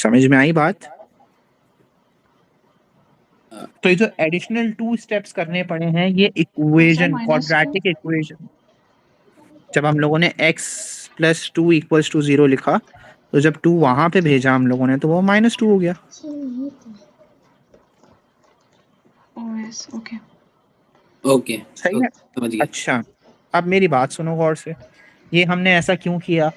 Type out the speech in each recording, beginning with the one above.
समझ में आई बात? तो ये जो एडिशनल 2 स्टेप्स करने पड़े हैं ये इक्वेशन, क्वाड्रेटिक इक्वेशन, जब हम लोगों ने x + 2 = 0 लिखा तो जब 2 वहां पे भेजा हम लोगों ने तो वो -2 हो गया। ओके सही है। समझ गया। अच्छा, अब मेरी बात सुनो गौर से। ये हमने ऐसा क्यों किया?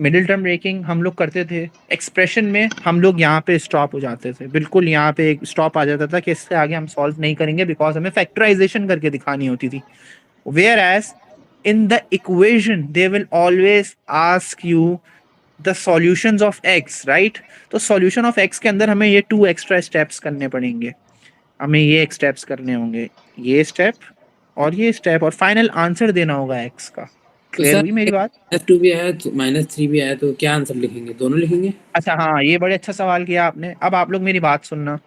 मिडिल टर्म ब्रेकिंग हम लोग करते थे, एक्सप्रेशन में हम लोग यहाँ पे स्टॉप हो जाते थे, बिल्कुल यहाँ पे एक स्टॉप आ जाता था कि इससे आगे हम सॉल्व नहीं करेंगे बिकॉज हमें फैक्टराइजेशन करके दिखानी होती थी। Whereas in the equation they will always ask you the solutions of x, right? तो सॉल्यूशन ऑफ x के अंदर हमें ये 2 एक्स्ट्रा स्टेप्स करने पड़ेंगे। हमें ये स्टेप्स करने होंगे, ये स्टेप और ये स्टेप, और फाइनल आंसर देना होगा x का। तो क्लियर सर हुई मेरी बात? -2 भी आया -3 भी आया तो क्या आंसर लिखेंगे? दोनों लिखेंगे? अच्छा हाँ, ये बड़े अच्छा सवाल किया आपने। अब आप लोग मेरी बात सुनना।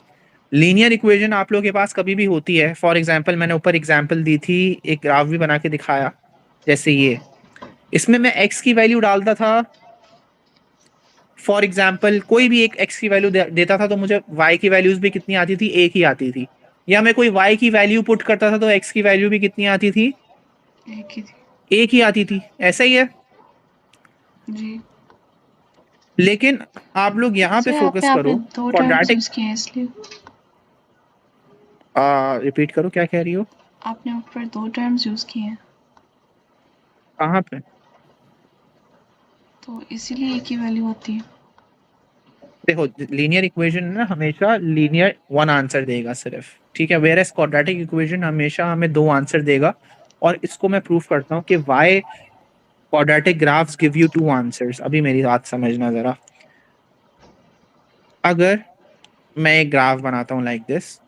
लीनियर इक्वेशन आप लोग के पास कभी भी होती है, फॉर एग्जांपल मैंने ऊपर एग्जांपल दी थी, एक ग्राफ भी बना के दिखाया जैसे ये। इसमें मैं x की वैल्यू डालता था, फॉर एग्जांपल कोई भी एक x की वैल्यू देता था तो मुझे y की वैल्यूज भी कितनी आती थी? एक ही आती थी। या मैं कोई y की वैल्यू पुट करता था तो x की वैल्यू भी कितनी आती थी? एक ही आती थी। ऐसा ही है जी। लेकिन आप लोग यहाँ पे फोकस करो, दो टर्म्स क्वाड्रेटिक। यूज किए हैं इसलिए। रिपीट करो, क्या कह रही हो? आपने ऊपर 2 टर्म्स यूज किए हैं कहाँ पे? तो इसीलिए एक ही वैल्यू होती है। देखो, लीनियर इक्वेशन ना हमेशा लीनियर 1 आंसर देगा सिर्फ, ठीक है? वेयर एज क्वाड्रेटिक इक्वेशन हमेशा हमें 2 आंसर देगा। और इसको मैं प्रूफ करता हूँ कि why quadratic graphs give you 2 answers. अभी मेरी बात समझना जरा। अगर मैं एक ग्राफ बनाता हूँ लाइक दिस,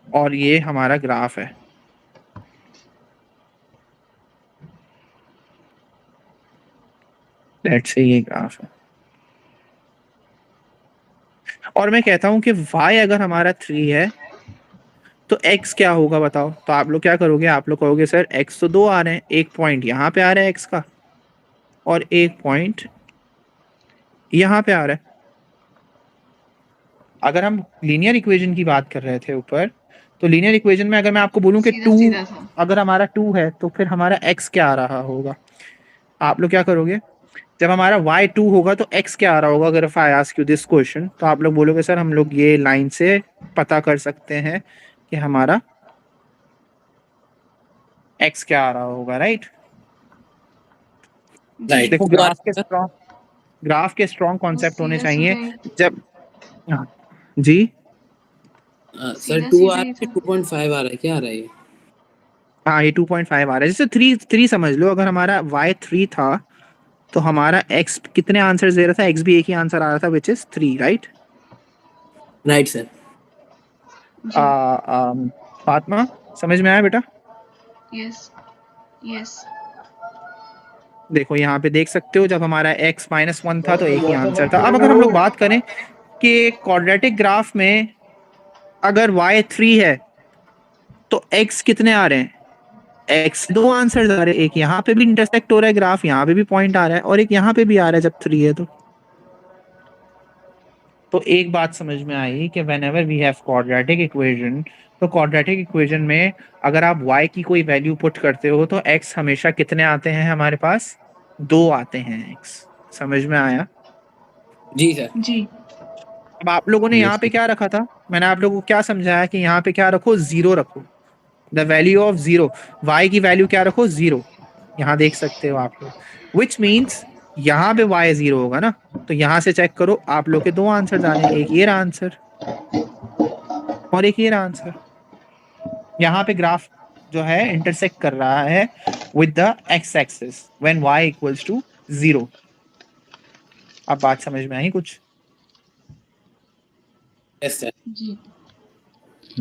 और ये हमारा ग्राफ है, लेट्स से ये ग्राफ है, और मैं कहता हूँ कि y अगर हमारा 3 है तो x क्या होगा बताओ? तो आप लोग क्या करोगे? आप लोग कहोगे सर x तो 2 आ रहे हैं, एक पॉइंट यहाँ पे आ रहा है x का और एक पॉइंट यहाँ पे आ रहा है। अगर हम लीनियर इक्वेशन की बात कर रहे थे ऊपर, तो लीनियर इक्वेशन में अगर मैं आपको बोलूं कि 2 अगर हमारा 2 है तो फिर हमारा x क्या आ रहा होगा? आप लोग क्या करोगे? जब हमारा y 2 होगा तो x क्या आ रहा होगा? अगर I ask you this question तो आप लोग बोलोगे सर हम लोग ये लाइन से पता कर सकते हैं कि हमारा x क्या आ रहा होगा, राइट? देखो, ग्राफ के स्ट्रॉन्ग कॉन्सेप्ट होने चाहिए। जब जी सर 2 आ रहा है, 2.5 आ रहा है, क्या आ रहा है ये? हाँ, ये 2.5 आ रहा है। जैसे 3 समझ लो, अगर हमारा y 3 था तो हमारा x कितने आंसर दे रहा था? x भी एक ही आंसर आ रहा था which is 3, right? Right sir. Fatima, समझ में आया बेटा? Yes yes. देखो यहाँ पे देख सकते हो, जब हमारा x -1 था तो एक ही आंसर था। अब अगर हम लोग बात करें कि क्वाड्रेटिक ग्राफ में अगर y 3 है तो x कितने आ रहे हैं? x 2 आंसर आ रहे हैं, एक यहाँ पे भी इंटरसेक्ट हो रहा है ग्राफ, यहाँ पे भी पॉइंट आ रहा है और एक यहाँ पे भी आ रहा है जब 3 है तो एक बात समझ में आई कि whenever we have quadratic equation, तो क्वाड्रेटिक इक्वेशन में अगर आप y की कोई वैल्यू पुट करते हो तो x हमेशा कितने आते हैं हमारे पास? 2 आते हैं x। समझ में आया? जी सर। जी। अब आप लोगों ने यहाँ पे क्या रखा था? मैंने आप लोगों को क्या समझाया कि यहाँ पे क्या रखो? 0 रखो, द वैल्यू ऑफ 0। y की वैल्यू क्या रखो? 0। यहाँ देख सकते हो आप लोग, विच मीन्स यहाँ पे y 0 होगा ना, तो यहाँ से चेक करो, आप लोग के 2 आंसर आ रहे हैं, एक ये रहा आंसर और एक ये रहा आंसर। यहाँ पे ग्राफ जो है इंटरसेक्ट कर रहा है with the x axis when y equals to 0। अब बात समझ में आई कुछ? Yes sir. जी।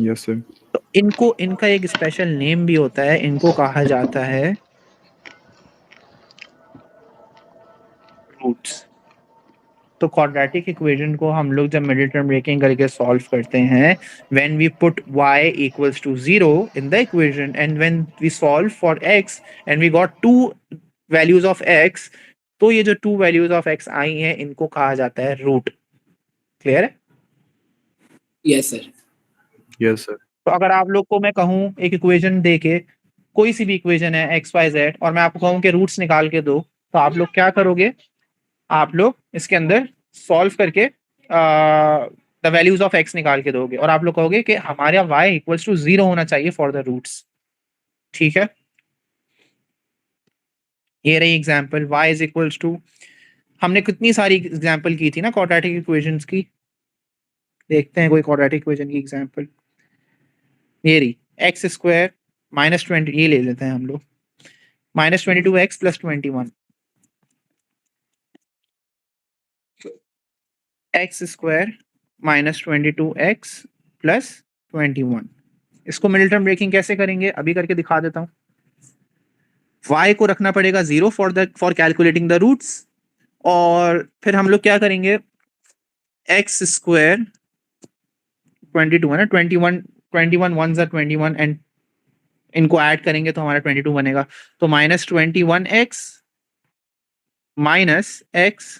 Yes sir. तो इनका एक स्पेशल नेम भी होता है, इनको कहा जाता है रूट्स। तो क्वाड्रेटिक इक्वेशन को हम लोग जब मिडिल टर्म ब्रेकिंग करके सॉल्व करते हैं, when we put y equals to 0 in the equation and when we solve for x and we got 2 values of x, तो ये जो 2 वैल्यूज ऑफ x आई हैं इनको कहा जाता है रूट। क्लियर है? Yes, sir. Yes, sir. तो अगर आप लोग को मैं कहूँ एक इक्वेशन दे के, कोई सी भी इक्वेशन है एक्स वाई जेड, और मैं आपको कहूँ कि रूट्स निकाल के दो, तो आप लोग क्या करोगे? आप लोग इसके अंदर सॉल्व करके द वैल्यूज ऑफ एक्स निकाल के दोगे, और आप लोग कहोगे कि हमारा वाई इक्वल्स टू 0 होना चाहिए फॉर द रूट्स। ठीक है, ये रही example y is equals to, हमने कितनी सारी एग्जाम्पल की थी ना क्वाड्रेटिक इक्वेशंस की। देखते हैं कोई क्वाड्रेटिक इक्वेशन की एग्जाम्पल। ये रही एक्स स्क्वायर माइनस 20, ये ले लेते हैं हम लोग, minus 22x plus 21, x square minus 22x plus 21। इसको मिडिल टर्म ब्रेकिंग कैसे करेंगे अभी करके दिखा देता हूँ। y को रखना पड़ेगा 0 फॉर कैलकुलेटिंग द रूट्स, और फिर हम लोग क्या करेंगे, एक्स स्क्वायर 22 है ना, 21 1 ज़ा 21, एंड इनको ऐड करेंगे तो हमारा 22 बनेगा। तो minus 21x minus x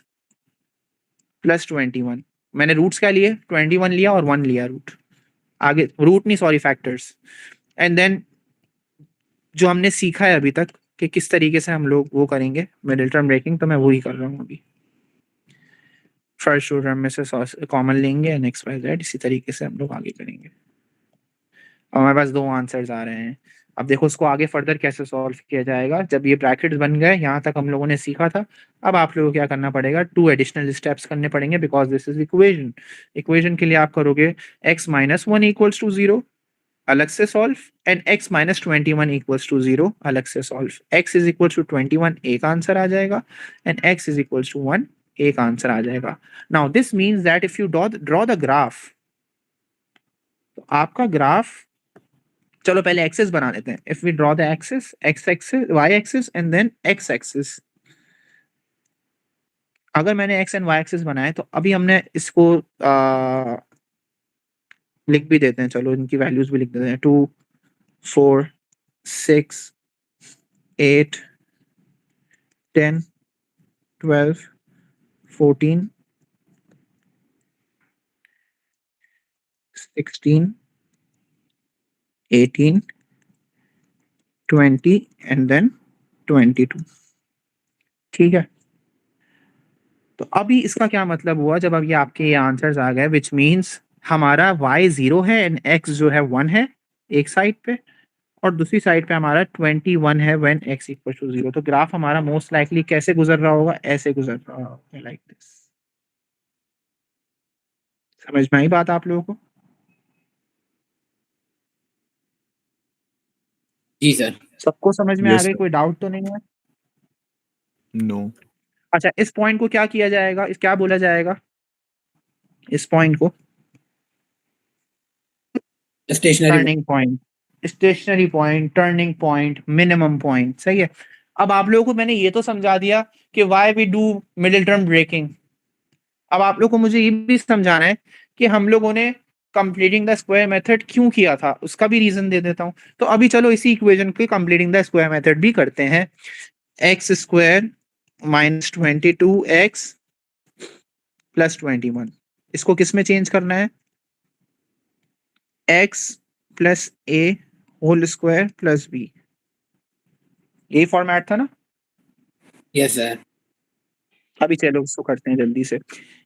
plus 21। मैंने रूट्स क्या लिए, 21 लिया और 1 लिया रूट, आगे रूट नहीं सॉरी फैक्टर्स। एंड देन जो हमने सीखा है अभी तक कि किस तरीके से हम लोग वो करेंगे मिडिल टर्म ब्रेकिंग, तो मैं वही कर रहा हूँ अभी। फर्स्ट टर्म में से कॉमन लेंगे एंड एक्स वाई जेड, इसी तरीके से हम लोग आगे करेंगे। हमारे पास 2 आंसर्स आ रहे हैं। अब देखो इसको आगे फर्दर कैसे सॉल्व किया जाएगा। जब ये ब्रैकेट्स बन गए, यहाँ तक हम लोगों ने सीखा था। अब आप लोगों को क्या करना पड़ेगा, 2 एडिशनल स्टेप्स करने पड़ेंगे, because this is equation. Equation के लिए आप करोगे x माइनस 1 इक्वल्स टू 0 अलग से solve, and x minus 21 equals to 0 अलग से solve. x is equals to 21 एक आंसर आ जाएगा, and x is equals to 1 एक आंसर आ जाएगा। Now this means that if you draw the graph, तो आपका ग्राफ, चलो पहले एक्सिस बना लेते हैं। If we draw the axis, X axis, Y axis and then X axis. अगर मैंने एक्स एंड वाई एक्सिस बनाए, तो अभी हमने इसको लिख भी देते हैं, चलो इनकी वैल्यूज भी लिख देते हैं। 2 4 6 8 10 12 14 16 18 20 एंड देन 22। ठीक है, तो अभी इसका क्या मतलब हुआ, जब अब ये आपके ये आंसर्स आ गए, विच मीन्स हमारा y 0 है एंड x जो है 1 है एक साइड पे, और दूसरी साइड पे हमारा 21 है व्हेन x इक्वल टू 0। तो ग्राफ हमारा मोस्ट लाइकली कैसे गुजर रहा होगा, ऐसे गुजर रहा होगा, लाइक दिस। समझ में आई बात आप लोगों को? जी सर। सबको समझ में आ Yes, गई, sir. कोई डाउट तो नहीं है? No. अच्छा, इस पॉइंट को क्या किया जाएगा, इस क्या बोला जाएगा, इस पॉइंट को stationary turning point, stationary point, turning point, minimum point. सही है। अब आप लोगों को मैंने ये तो समझा दिया कि why we do middle term breaking. अब आप लोगों को मुझे ये भी समझाना है कि हम लोगों ने कंप्लीटिंग द स्क्वायर मेथड क्यों किया था, उसका भी रीजन दे देता हूं। तो अभी चलो इसी इक्वेशन के कंप्लीटिंग द स्क्वायर मेथड भी करते हैं। X square minus 22x plus 21, इसको किस में चेंज करना है, x plus a whole square plus b। यही फॉर्मेट था ना? Yes sir. अभी चलो उसको करते हैं जल्दी से।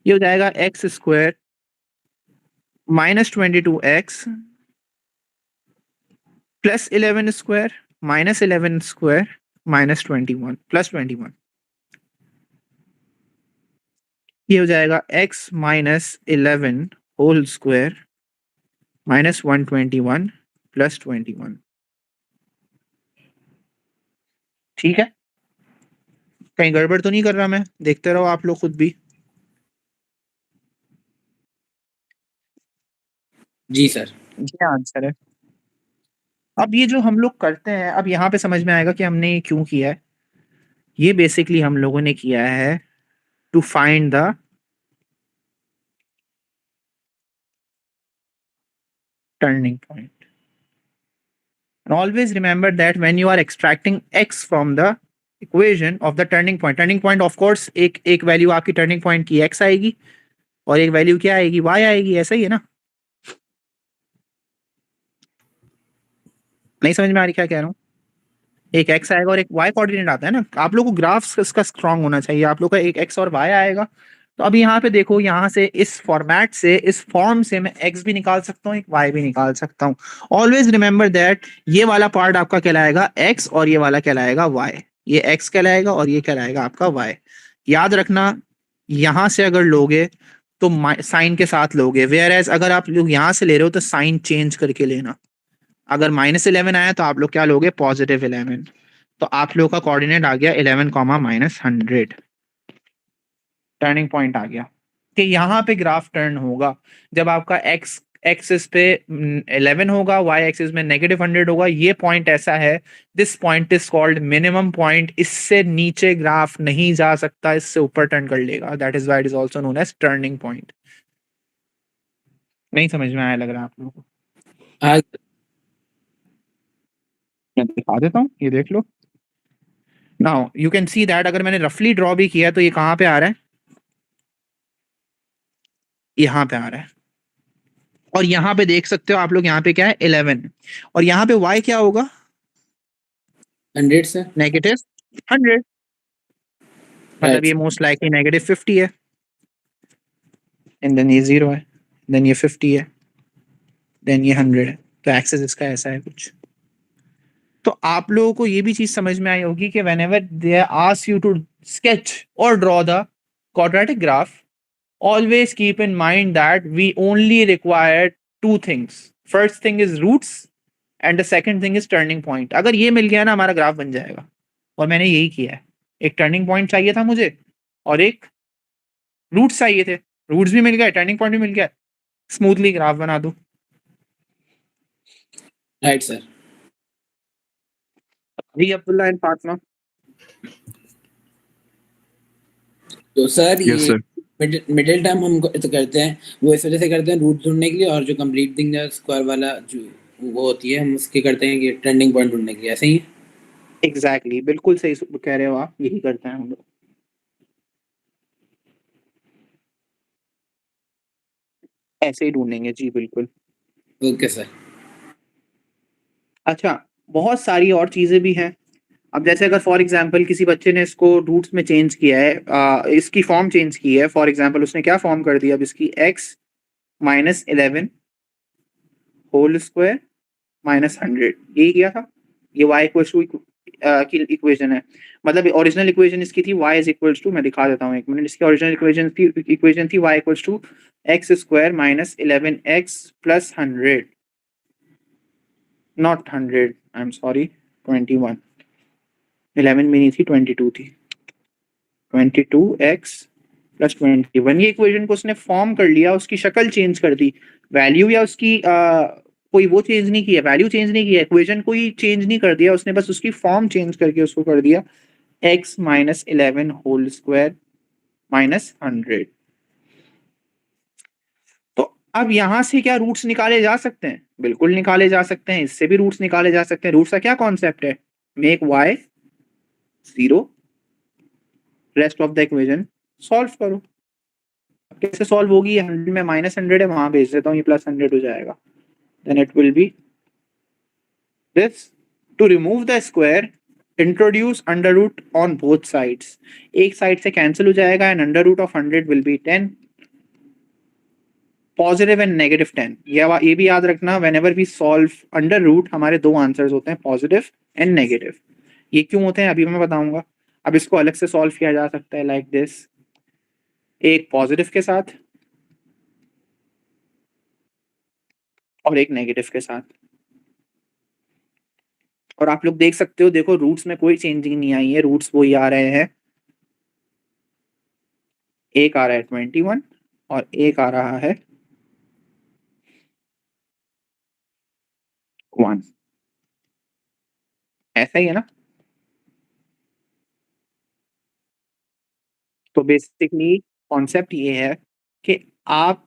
ये हो जाएगा X square minus 22x plus 11 square minus 11 square minus 21 plus 21। ये हो जाएगा x minus 11 whole square minus 121 plus 21। ठीक है, कहीं गड़बड़ तो नहीं कर रहा मैं? देखते रहो आप लोग खुद भी। जी सर। ये आंसर है। अब ये जो हम लोग करते हैं, अब यहाँ पे समझ में आएगा कि हमने ये क्यों किया है। ये बेसिकली हम लोगों ने किया है to find the turning point. And always remember that when you are extracting x from the equation of the turning point of course एक वैल्यू आपकी turning point की x आएगी, और एक वैल्यू क्या आएगी, y आएगी, ऐसा ही है ना? नहीं समझ में आ रही क्या कह रहा हूँ? एक x आएगा और एक y कोऑर्डिनेट आता है ना, आप लोगों को ग्राफ इसका स्ट्रांग होना चाहिए, आप लोग का एक x और y आएगा। तो अभी यहाँ पे देखो, यहाँ से इस फॉर्मेट से, इस फॉर्म से मैं x भी निकाल सकता हूँ, एक y भी निकाल सकता हूँ। ऑलवेज रिमेंबर दैट ये वाला पार्ट आपका कहलाएगा x और ये वाला कहलाएगा y, ये x कहलाएगा और ये कहलाएगा आपका y। याद रखना, यहाँ से अगर लोगे तो साइन के साथ लोगे, वेयर एज अगर आप लोग यहाँ से ले रहे हो तो साइन चेंज करके लेना। अगर -11 आया तो आप लोग क्या लोगे, +11। तो आप लोग का कोऑर्डिनेट आ गया 11, -100, टर्निंग पॉइंट आ गया कि यहाँ पे ग्राफ टर्न होगा जब आपका x एक्सिस पे 11 होगा, y एक्सिस में -100 होगा। ये पॉइंट ऐसा है, this point is called minimum point, इससे नीचे ग्राफ नहीं जा सकता, इससे ऊपर टर्न कर लेगा, that is why it is also known as turning point. नहीं समझ में आया लग रहा है आप लोगों को? हाँ मैं दिखा देता हूँ, ये देख लो। Now you can see that अगर मैंने रफली ड्रॉ भी किया तो ये कहाँ पे आ रहा है, यहाँ पे आ रहा है। और यहाँ पे देख सकते हो आप लोग, यहाँ पे क्या है 11, और यहाँ पे y क्या होगा, 100 से -100, मतलब ये मोस्ट लाइकली -50 है, एंड देन ये 0 है, देन ये 50 है, देन ये 100 है। तो एक्सेस इसका ऐसा है कुछ। तो आप लोगों को ये भी चीज समझ में आई होगी कि whenever they ask you to sketch or draw the quadratic graph, always keep in mind that we only require two things. First thing is roots and the second thing is turning point. अगर ये मिल गया ना, हमारा graph बन जाएगा। और मैंने यही किया है, एक टर्निंग पॉइंट चाहिए था मुझे और एक रूट्स चाहिए थे, रूट्स भी मिल गए, टर्निंग पॉइंट भी मिल गया, स्मूथली ग्राफ बना दो। Right sir. जी अब्दुल्ला एंड फातिमा। तो सर Yes, ये sir. मिडिल टर्म हम तो करते हैं, वो इस वजह से करते हैं रूट ढूंढने के लिए, और जो कंप्लीटिंग स्क्वायर वाला जो वो होती है हम उसके करते हैं कि टर्निंग पॉइंट ढूंढने के लिए, ऐसे ही। एग्जैक्टली, बिल्कुल सही कह रहे हो आप, यही करते हैं हम लोग, ऐसे ही ढूंढेंगे जी, बिल्कुल। Okay sir. अच्छा, बहुत सारी और चीजें भी हैं। अब जैसे अगर फॉर एग्जांपल किसी बच्चे ने इसको रूट्स में चेंज किया है, इसकी फॉर्म चेंज की है, फॉर एग्जांपल उसने क्या फॉर्म कर दिया अब इसकी, x -11 होल स्क्वायर -100, यही किया था। ये y इक्वल्स टू की इक्वेशन है, मतलब ओरिजिनल इक्वेशन इसकी थी y इज इक्वल्स टू, मैं दिखा देता हूँ एक मिनट, इसकी ओरिजिनल इक्वेशन थी y equals to x square -11x + 100, not 100, I am sorry, 21, 11 भी नहीं थी, 22 थी, 22x + 21। ये इक्वेशन को उसने फॉर्म कर लिया, उसकी शक्ल चेंज कर दी, वैल्यू या उसकी कोई वो चेंज नहीं किया, वैल्यू चेंज नहीं किया, इक्वेशन कोई चेंज नहीं कर दिया उसने, बस उसकी फॉर्म चेंज करके उसको कर दिया x -11 होल स्क्वायर -100। तो अब यहां से क्या रूट्स निकाले जा सकते हैं? बिल्कुल निकाले जा सकते हैं, इससे भी रूट्स निकाले जा सकते हैं। रूट्स का क्या कॉन्सेप्ट है, make y 0, rest of the equation solve करो। कैसे सॉल्व होगी, 100 में -100 है, वहां भेज देता हूँ, ये +100 हो जाएगा, then it will be this. To remove the square introduce under root on both sides, एक साइड से कैंसिल हो जाएगा, and under root of 100 will be 10, positive and negative 10। ये भी याद रखना, whenever we solve under root हमारे दो आंसर्स होते हैं, पॉजिटिव एंड नेगेटिव। ये क्यों होते हैं अभी मैं बताऊंगा। अब इसको अलग से सॉल्व किया जा सकता है लाइक दिस, एक पॉजिटिव के साथ और एक नेगेटिव के साथ, और आप लोग देख सकते हो, देखो रूट्स में कोई चेंजिंग नहीं आई है, रूट्स वही आ रहे हैं, एक आ रहा है 21 और एक आ रहा है 1, ऐसा ही है ना। तो बेसिकली कॉन्सेप्ट ये है कि आप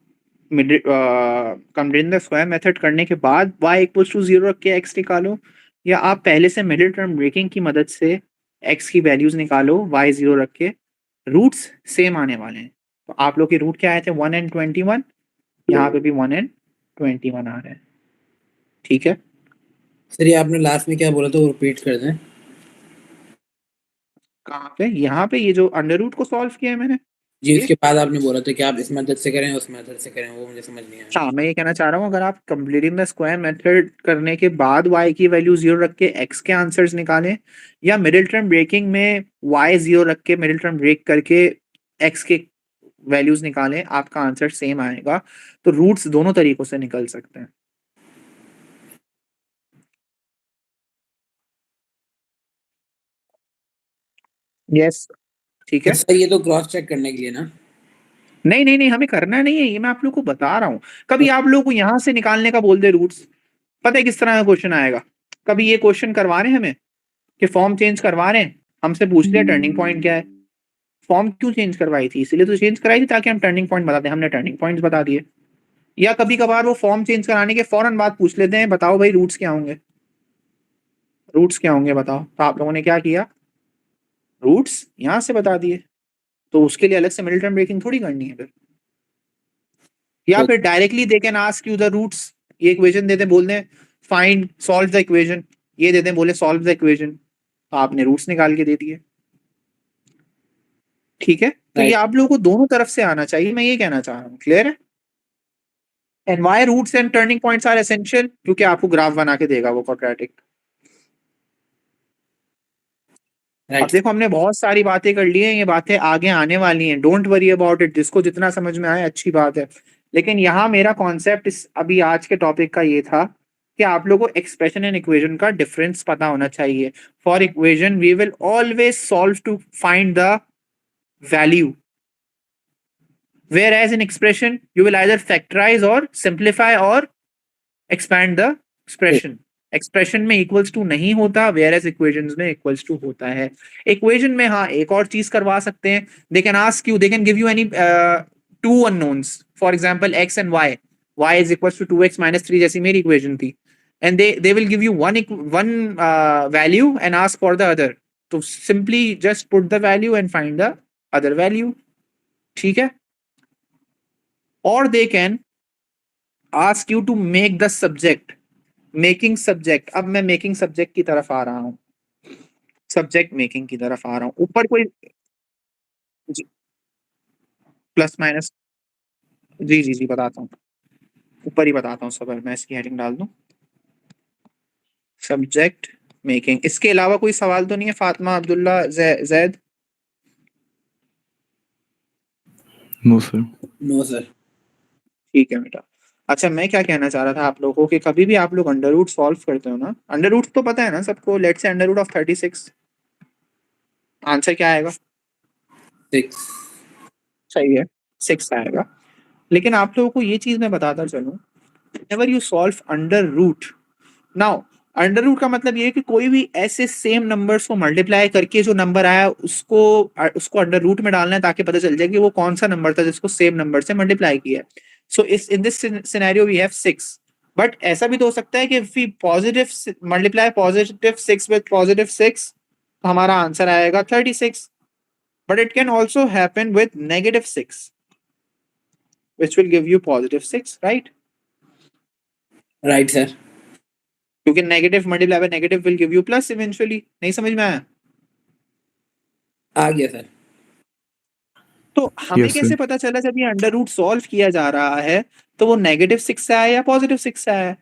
कंप्लीटिंग द स्क्वायर मेथड करने के बाद y इक्वल्स टू 0 रख के x निकालो, या आप पहले से मिडिल टर्म ब्रेकिंग की मदद से x की वैल्यूज निकालो y 0 रख के, रूट्स सेम आने वाले हैं। तो आप लोग के रूट क्या आए थे 1 and 21, यहाँ पे भी 1 and 21 आ रहे हैं, ठीक है। सर ये आपने लास्ट में क्या बोला था वो रिपीट कर दें। कहाँ पे? यहाँ पे ये जो अंडर रूट को सॉल्व किया है मैंने, जी ये उसके बाद आपने बोला था कि आप इस मेथड से करें उस मेथड से करें, वो मुझे समझ नहीं आया। हाँ मैं ये कहना चाह रहा हूँ, अगर आप कंप्लीटिंग द स्क्वायर मेथड करने के बाद y की वैल्यू 0 रख के x के आंसर्स निकालें, या मिडिल टर्म ब्रेकिंग में y 0 रख के मिडिल टर्म ब्रेक करके x के वैल्यूज निकालें, आपका आंसर सेम आएगा। तो रूट्स दोनों तरीकों से निकल सकते हैं। यस, ठीक है। सर ये तो क्रॉस चेक करने के लिए ना। नहीं नहीं नहीं, हमें करना नहीं है, ये मैं आप लोग को बता रहा हूँ। कभी आप लोग को यहाँ से निकालने का बोल दे रूट्स, पता है किस तरह का क्वेश्चन आएगा? कभी ये क्वेश्चन करवा रहे हैं हमें कि फॉर्म चेंज करवा रहे हैं, हमसे पूछ लिया टर्निंग पॉइंट क्या है। फॉर्म क्यों चेंज करवाई थी? इसलिए तो चेंज कराई थी ताकि हम टर्निंग पॉइंट बता दें, हमने टर्निंग पॉइंट्स बता दिए। या कभी कभार वो फॉर्म चेंज कराने के फौरन बाद पूछ लेते हैं, बताओ भाई रूट्स क्या होंगे, रूट्स क्या होंगे बताओ। तो आप लोगों ने क्या किया, रूट्स यहां से बता दिए। तो उसके लिए अलग से मिडिल टर्म ब्रेकिंग थोड़ी करनी है फिर। या फिर directly they can ask you the roots, ये इक्वेशन देते बोल दें फाइंड सॉल्व द इक्वेशन, ये देते बोले सॉल्व द इक्वेशन, तो आपने रूट्स निकाल के दे दिए, ठीक है। तो ये आप लोगों को दोनों तरफ से आना चाहिए, मैं ये कहना चाह रहा हूँ, क्लियर है। And why roots and turning points are essential, क्योंकि आपको ग्राफ बना के देगा वो क्वाड्रेटिक। अब देखो हमने बहुत सारी बातें कर ली हैं, ये बातें आगे आने वाली हैं, डोंट वरी अबाउट इट। जिसको जितना समझ में आए अच्छी बात है, लेकिन यहाँ मेरा कॉन्सेप्ट इस अभी आज के टॉपिक का ये था कि आप लोगों को एक्सप्रेशन एंड इक्वेशन का डिफरेंस पता होना चाहिए। For equation we will always solve to find the value, whereas in expression you will either factorize or simplify or expand the expression। Expression में इक्वल्स टू नहीं होता, वेयर इक्वेशंस में equals to होता है। Equation में हाँ एक और चीज करवा सकते हैं, they can ask you, they can give you any two unknowns, for example x and y, y is equals to 2x minus 3 जैसी मेरी इक्वेशन थी, and they will give you one value and ask for the other, तो simply just put the value and find the other value, ठीक है। और they can ask you to make the subject, making subject. अब मैं making subject की तरफ आ रहा हूं, सब्जेक्ट मेकिंग की तरफ आ रहा हूं। ऊपर कोई प्लस माइनस, जी जी जी बताता हूँ, ऊपर ही बताता हूँ सब, मैं इसकी हेडिंग डाल दूं सब्जेक्ट मेकिंग। इसके अलावा कोई सवाल तो नहीं है Fatima, Abdullah, Zaid? No sir. No sir. ठीक है बेटा। अच्छा मैं क्या कहना चाह रहा था आप लोगों को कि कभी भी आप लोग अंडर रूट सॉल्व करते हो ना, अंडर रूट तो पता है ना सबको, let's say under root of 36, answer क्या आएगा? 6। सही है, 6 आएगा। लेकिन आप लोगों को ये चीज मैं बताता चलूं, whenever you solve under root, now under root का मतलब ये है कि कोई भी ऐसे सेम नंबर्स को मल्टीप्लाई करके जो नंबर आया उसको उसको अंडर रूट में डालना है, ताकि पता चल जाए कि वो कौन सा नंबर था जिसको सेम नंबर से मल्टीप्लाई किया है। सो इस in this scenario we have 6, but ऐसा भी तो हो सकता है कि if we positive multiply positive 6 with positive 6, तो हमारा आंसर आएगा 36। But it can also happen with negative 6 which will give you positive 6, right? Right sir. क्योंकि negative multiply by negative will give you plus eventually. नहीं समझ में आया? आ गया sir. तो हमें Yes, कैसे sir. पता चला जब ये अंडर रूट सॉल्व किया जा रहा है तो वो नेगेटिव 6 से आया या पॉजिटिव 6 से आया?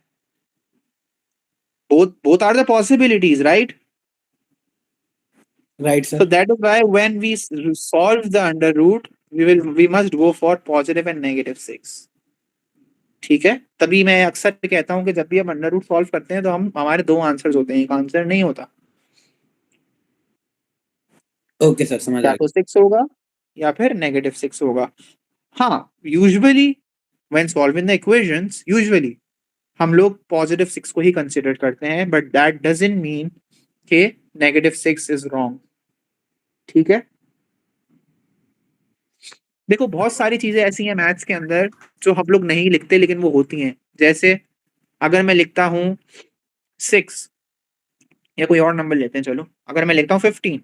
both are the possibilities, right? Right So sir. that is why when we solve the under root we must go for positive and negative 6, ठीक है। तभी मैं अक्सर कहता हूं कि जब भी हम अंडर रूट सॉल्व करते हैं तो हम हमारे दो आंसर्स होते हैं, एक आंसर नहीं होता। ओके सर समझ आ या तो 6 होगा या फिर नेगेटिव 6 होगा। हाँ usually when solving the equations usually हम लोग पॉजिटिव 6 को ही कंसिडर करते हैं, बट दैट डजंट मीन कि नेगेटिव 6 इज रॉन्ग, ठीक है। देखो बहुत सारी चीजें ऐसी हैं मैथ्स के अंदर जो हम लोग नहीं लिखते लेकिन वो होती हैं। जैसे अगर मैं लिखता हूं 6, या कोई और नंबर लेते हैं चलो, अगर मैं लिखता हूं 15,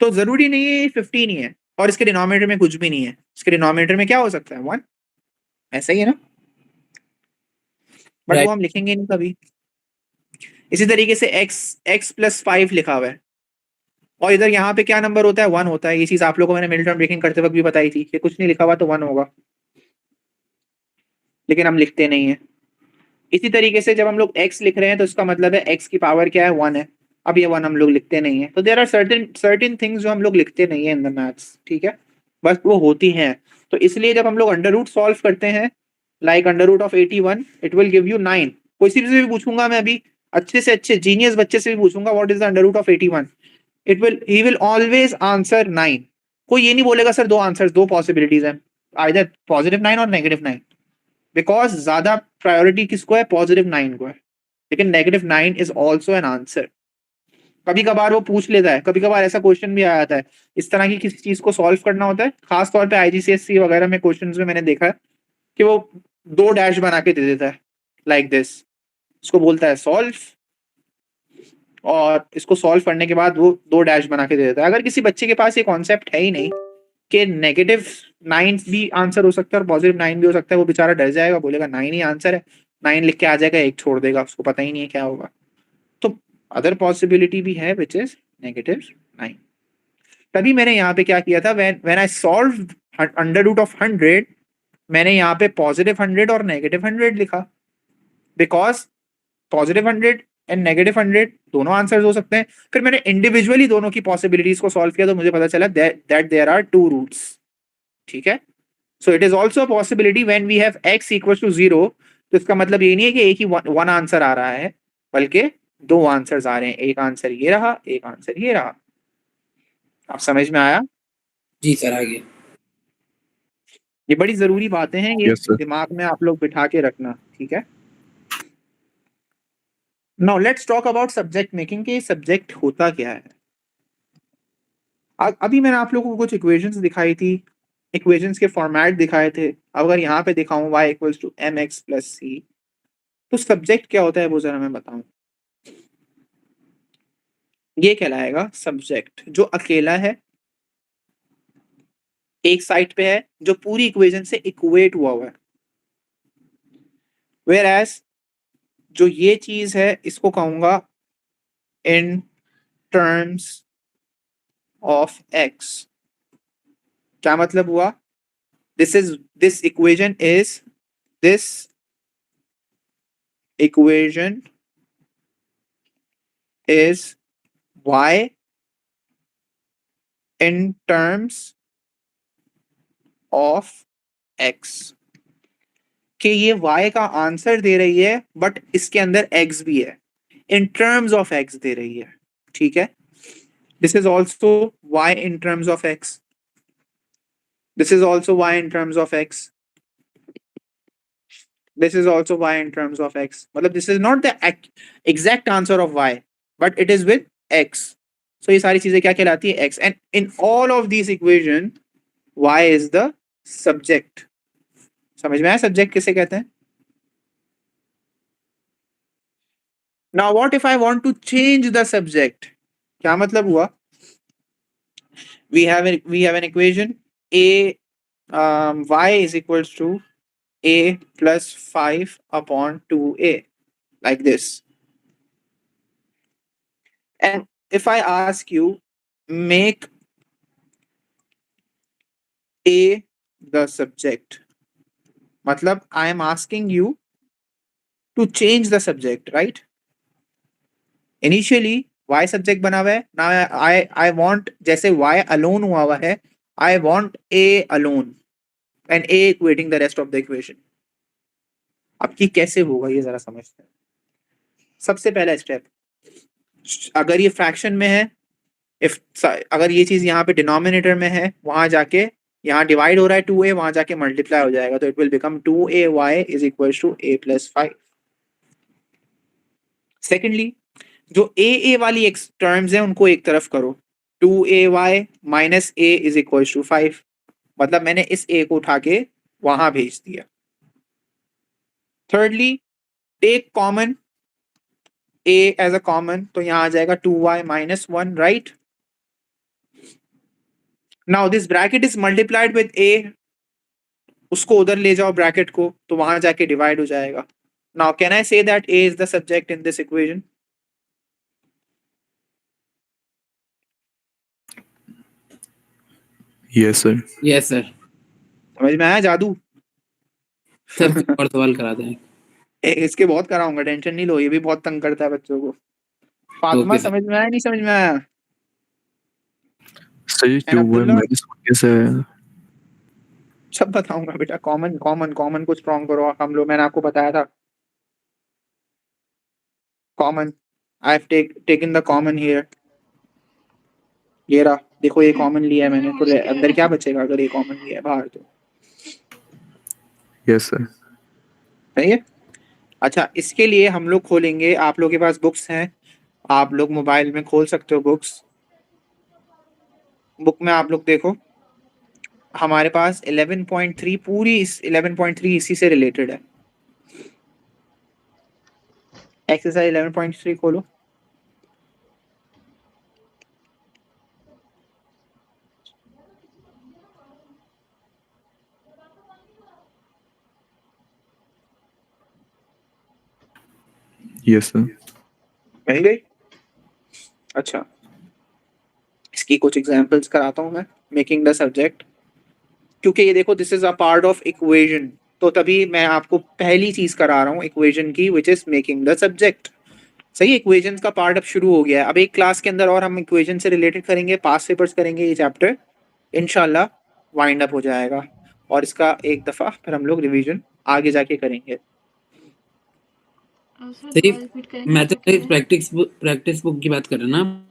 तो जरूरी नहीं है 15 ही है। और इसके डिनोमिनेटर में कुछ भी नहीं है, इसके डिनोमिनेटर में क्या हो सकता है 1, ऐसा ही है ना, बट Right. वो हम लिखेंगे नहीं कभी। इसी तरीके से x प्लस 5 लिखा हुआ है और इधर यहाँ पे क्या नंबर होता है 1 होता है। ये चीज आप लोगों को मैंने मिडिल टर्म ब्रेकिंग करते वक्त भी बताई थी कि कुछ नहीं लिखा हुआ तो 1 होगा, लेकिन हम लिखते नहीं है। इसी तरीके से जब हम लोग x लिख रहे हैं तो इसका मतलब है x की पावर क्या है 1 है, अब ये 1 हम लोग लिखते नहीं है। तो देयर आर सर्टेन थिंग्स जो हम लोग लिखते नहीं है इन द मैथ्स, ठीक है, बस वो होती हैं। तो इसलिए जब हम लोग अंडर रूट सॉल्व करते हैं like under root of 81 it will give you 9। कोई सी भी पूछूंगा मैं अभी अच्छे से अच्छे जीनियस बच्चे से भी पूछूंगा what is the under root of 81, he will always answer 9। कोई ये नहीं बोलेगा सर दो आंसर्स, दो पॉसिबिलिटीज हैं, आइदर +9 और -9, बिकॉज ज्यादा प्रायोरिटी किसको है, +9 को है, लेकिन -9 इज ऑल्सो एन आंसर। कभी कभार वो पूछ लेता है, कभी कभार ऐसा क्वेश्चन भी आ जाता है इस तरह की किसी चीज को सॉल्व करना होता है, खास तौर पे IGCSE वगैरह में क्वेश्चंस में मैंने देखा है कि वो 2 डैश बना के दे देता है लाइक दिस, इसको बोलता है सॉल्व और इसको सॉल्व करने के बाद वो 2 डैश बना के दे देता है। अगर किसी बच्चे के पास ये कॉन्सेप्ट है ही नहीं कि -9 भी आंसर हो सकता है और +9 भी हो सकता है, वो बेचारा डर जाएगा, बोलेगा 9 ही आंसर है, 9 लिख के आ जाएगा, 1 छोड़ देगा, उसको पता ही नहीं है क्या होगा। तो अदर पॉसिबिलिटी भी है विच इज -9। तभी मैंने यहाँ पे क्या किया था, when I solve under root of 100 मैंने यहाँ पे +100 और -100 लिखा, बिकॉज +100 एंड -100 दोनों आंसर्स हो सकते हैं। फिर मैंने इंडिविजुअली दोनों की पॉसिबिलिटीज को सॉल्व किया तो मुझे पता चला दैट देयर आर 2 रूट्स, ठीक है। So it is also a possibility when we have x equal to 0, तो इसका मतलब ये नहीं है कि एक ही वन आंसर आ रहा है, बल्कि 2 आंसर्स आ रहे हैं, एक आंसर ये रहा, एक आंसर ये रहा। आप समझ में आया? जी सर, आगे। ये बड़ी जरूरी बातें हैं, ये Yes, sir. दिमाग में आप लोग बिठा के रखना, ठीक है। Now let's talk about subject making के सब्जेक्ट होता क्या है। अभी मैंने आप लोगों को कुछ इक्वेशंस दिखाई थी, इक्वेशंस के फॉर्मेट दिखाए थे। अगर यहाँ पे दिखाऊं y equals to mx plus c, तो सब्जेक्ट क्या होता है वो जरा मैं बताऊं। ये कहलाएगा सब्जेक्ट जो अकेला है, एक साइड पे है, जो पूरी इक्वेशन से इक्वेट हुआ हुआ है। वेयर एज जो ये चीज है इसको कहूंगा इन टर्म्स ऑफ x। क्या मतलब हुआ, this equation is y in terms of x, कि ये y का आंसर दे रही है बट इसके अंदर x भी है, इन टर्म्स ऑफ x दे रही है, ठीक है। This is also y in terms of x, this is also y in terms of x, this is also y in terms of x, मतलब this is not the exact answer of y but it is with x, so ये सारी चीजें क्या कहलाती है x, and in all of these equation y is the subject। समझ में आया सब्जेक्ट किसे कहते हैं। now what if I want to change the subject, क्या मतलब हुआ, we have an equation a y is equals to a plus 5 upon 2a like this, and if I ask you make a the subject, मतलब I am asking you to change the subject, right? Initially y subject बना हुआ है, now I want, जैसे y alone हुआ हुआ है, I want a alone and a equating the rest of the equation। अब की कैसे होगा ये जरा समझते हैं। सबसे पहला स्टेप, अगर ये फ्रैक्शन में है, अगर ये चीज यहाँ पे डिनोमिनेटर में है, वहां जाके यहाँ डिवाइड हो रहा है 2a, वहां जाके मल्टीप्लाई हो जाएगा, तो it will become 2ay is equal to a plus 5। Secondly जो a वाली टर्म्स है उनको एक तरफ करो, 2ay minus a is equal to 5, मतलब मैंने इस a को उठा के वहां भेज दिया। Thirdly take common a as a common, तो यहाँ आ जाएगा 2y minus 1, right. Now this bracket is multiplied with a, उसको उधर ले जाओ ब्रैकेट को, तो वहां जाके डिवाइड हो जाएगा. Now can I say that a is the subject in this equation? Yes, sir. Yes sir. समझ में आया जादू? सर फिर और सवाल करा दें. इसके बहुत कराऊंगा, टेंशन नहीं लो, ये भी बहुत तंग करता है बच्चों को. Fatima okay sir. समझ में आया नहीं समझ में आया? सर ये एंड क्यों हुआ है? अब्दुल्ला माइनस कैसे है? सब बताऊंगा बेटा. कॉमन कॉमन कॉमन को स्ट्रॉन्ग करो हम लोग, मैंने आपको बताया था. Common, I have taken the common here. ये रहा, देखो ये कॉमन लिया है मैंने, तो अंदर क्या बचेगा अगर ये कॉमन लिया है बाहर? तो Yes, sir. सही है. अच्छा, इसके लिए हम लोग खोलेंगे, आप लोग के पास बुक्स हैं, आप लोग मोबाइल में खोल सकते हो बुक्स. बुक में आप लोग देखो, हमारे पास 11.3 पूरी 11.3 इसी से रिलेटेड है. एक्सरसाइज 11.3 खोलो. Yes, sir. मिल गई? अच्छा, इसकी कुछ एग्जांपल्स कराता हूँ मैं. मेकिंग द सब्जेक्ट, क्योंकि ये देखो this is a part of equation, तो तभी मैं आपको पहली चीज करा रहा हूँ इक्वेशन की, which is making the subject. सही, इक्वेशंस का पार्ट अब शुरू हो गया है. अब एक क्लास के अंदर और हम इक्वेशन से रिलेटेड करेंगे, पास पेपर्स करेंगे, ये चैप्टर इंशाल्लाह वाइंड अप हो जाएगा. और इसका एक दफा फिर हम लोग रिवीजन आगे जाके करेंगे. सर सर दोबारा रिपीट करेंगे क्या मैथमेटिक्स कह रहे हैं? प्रैक्टिस बुक की बात कर रहे हैं ना आप?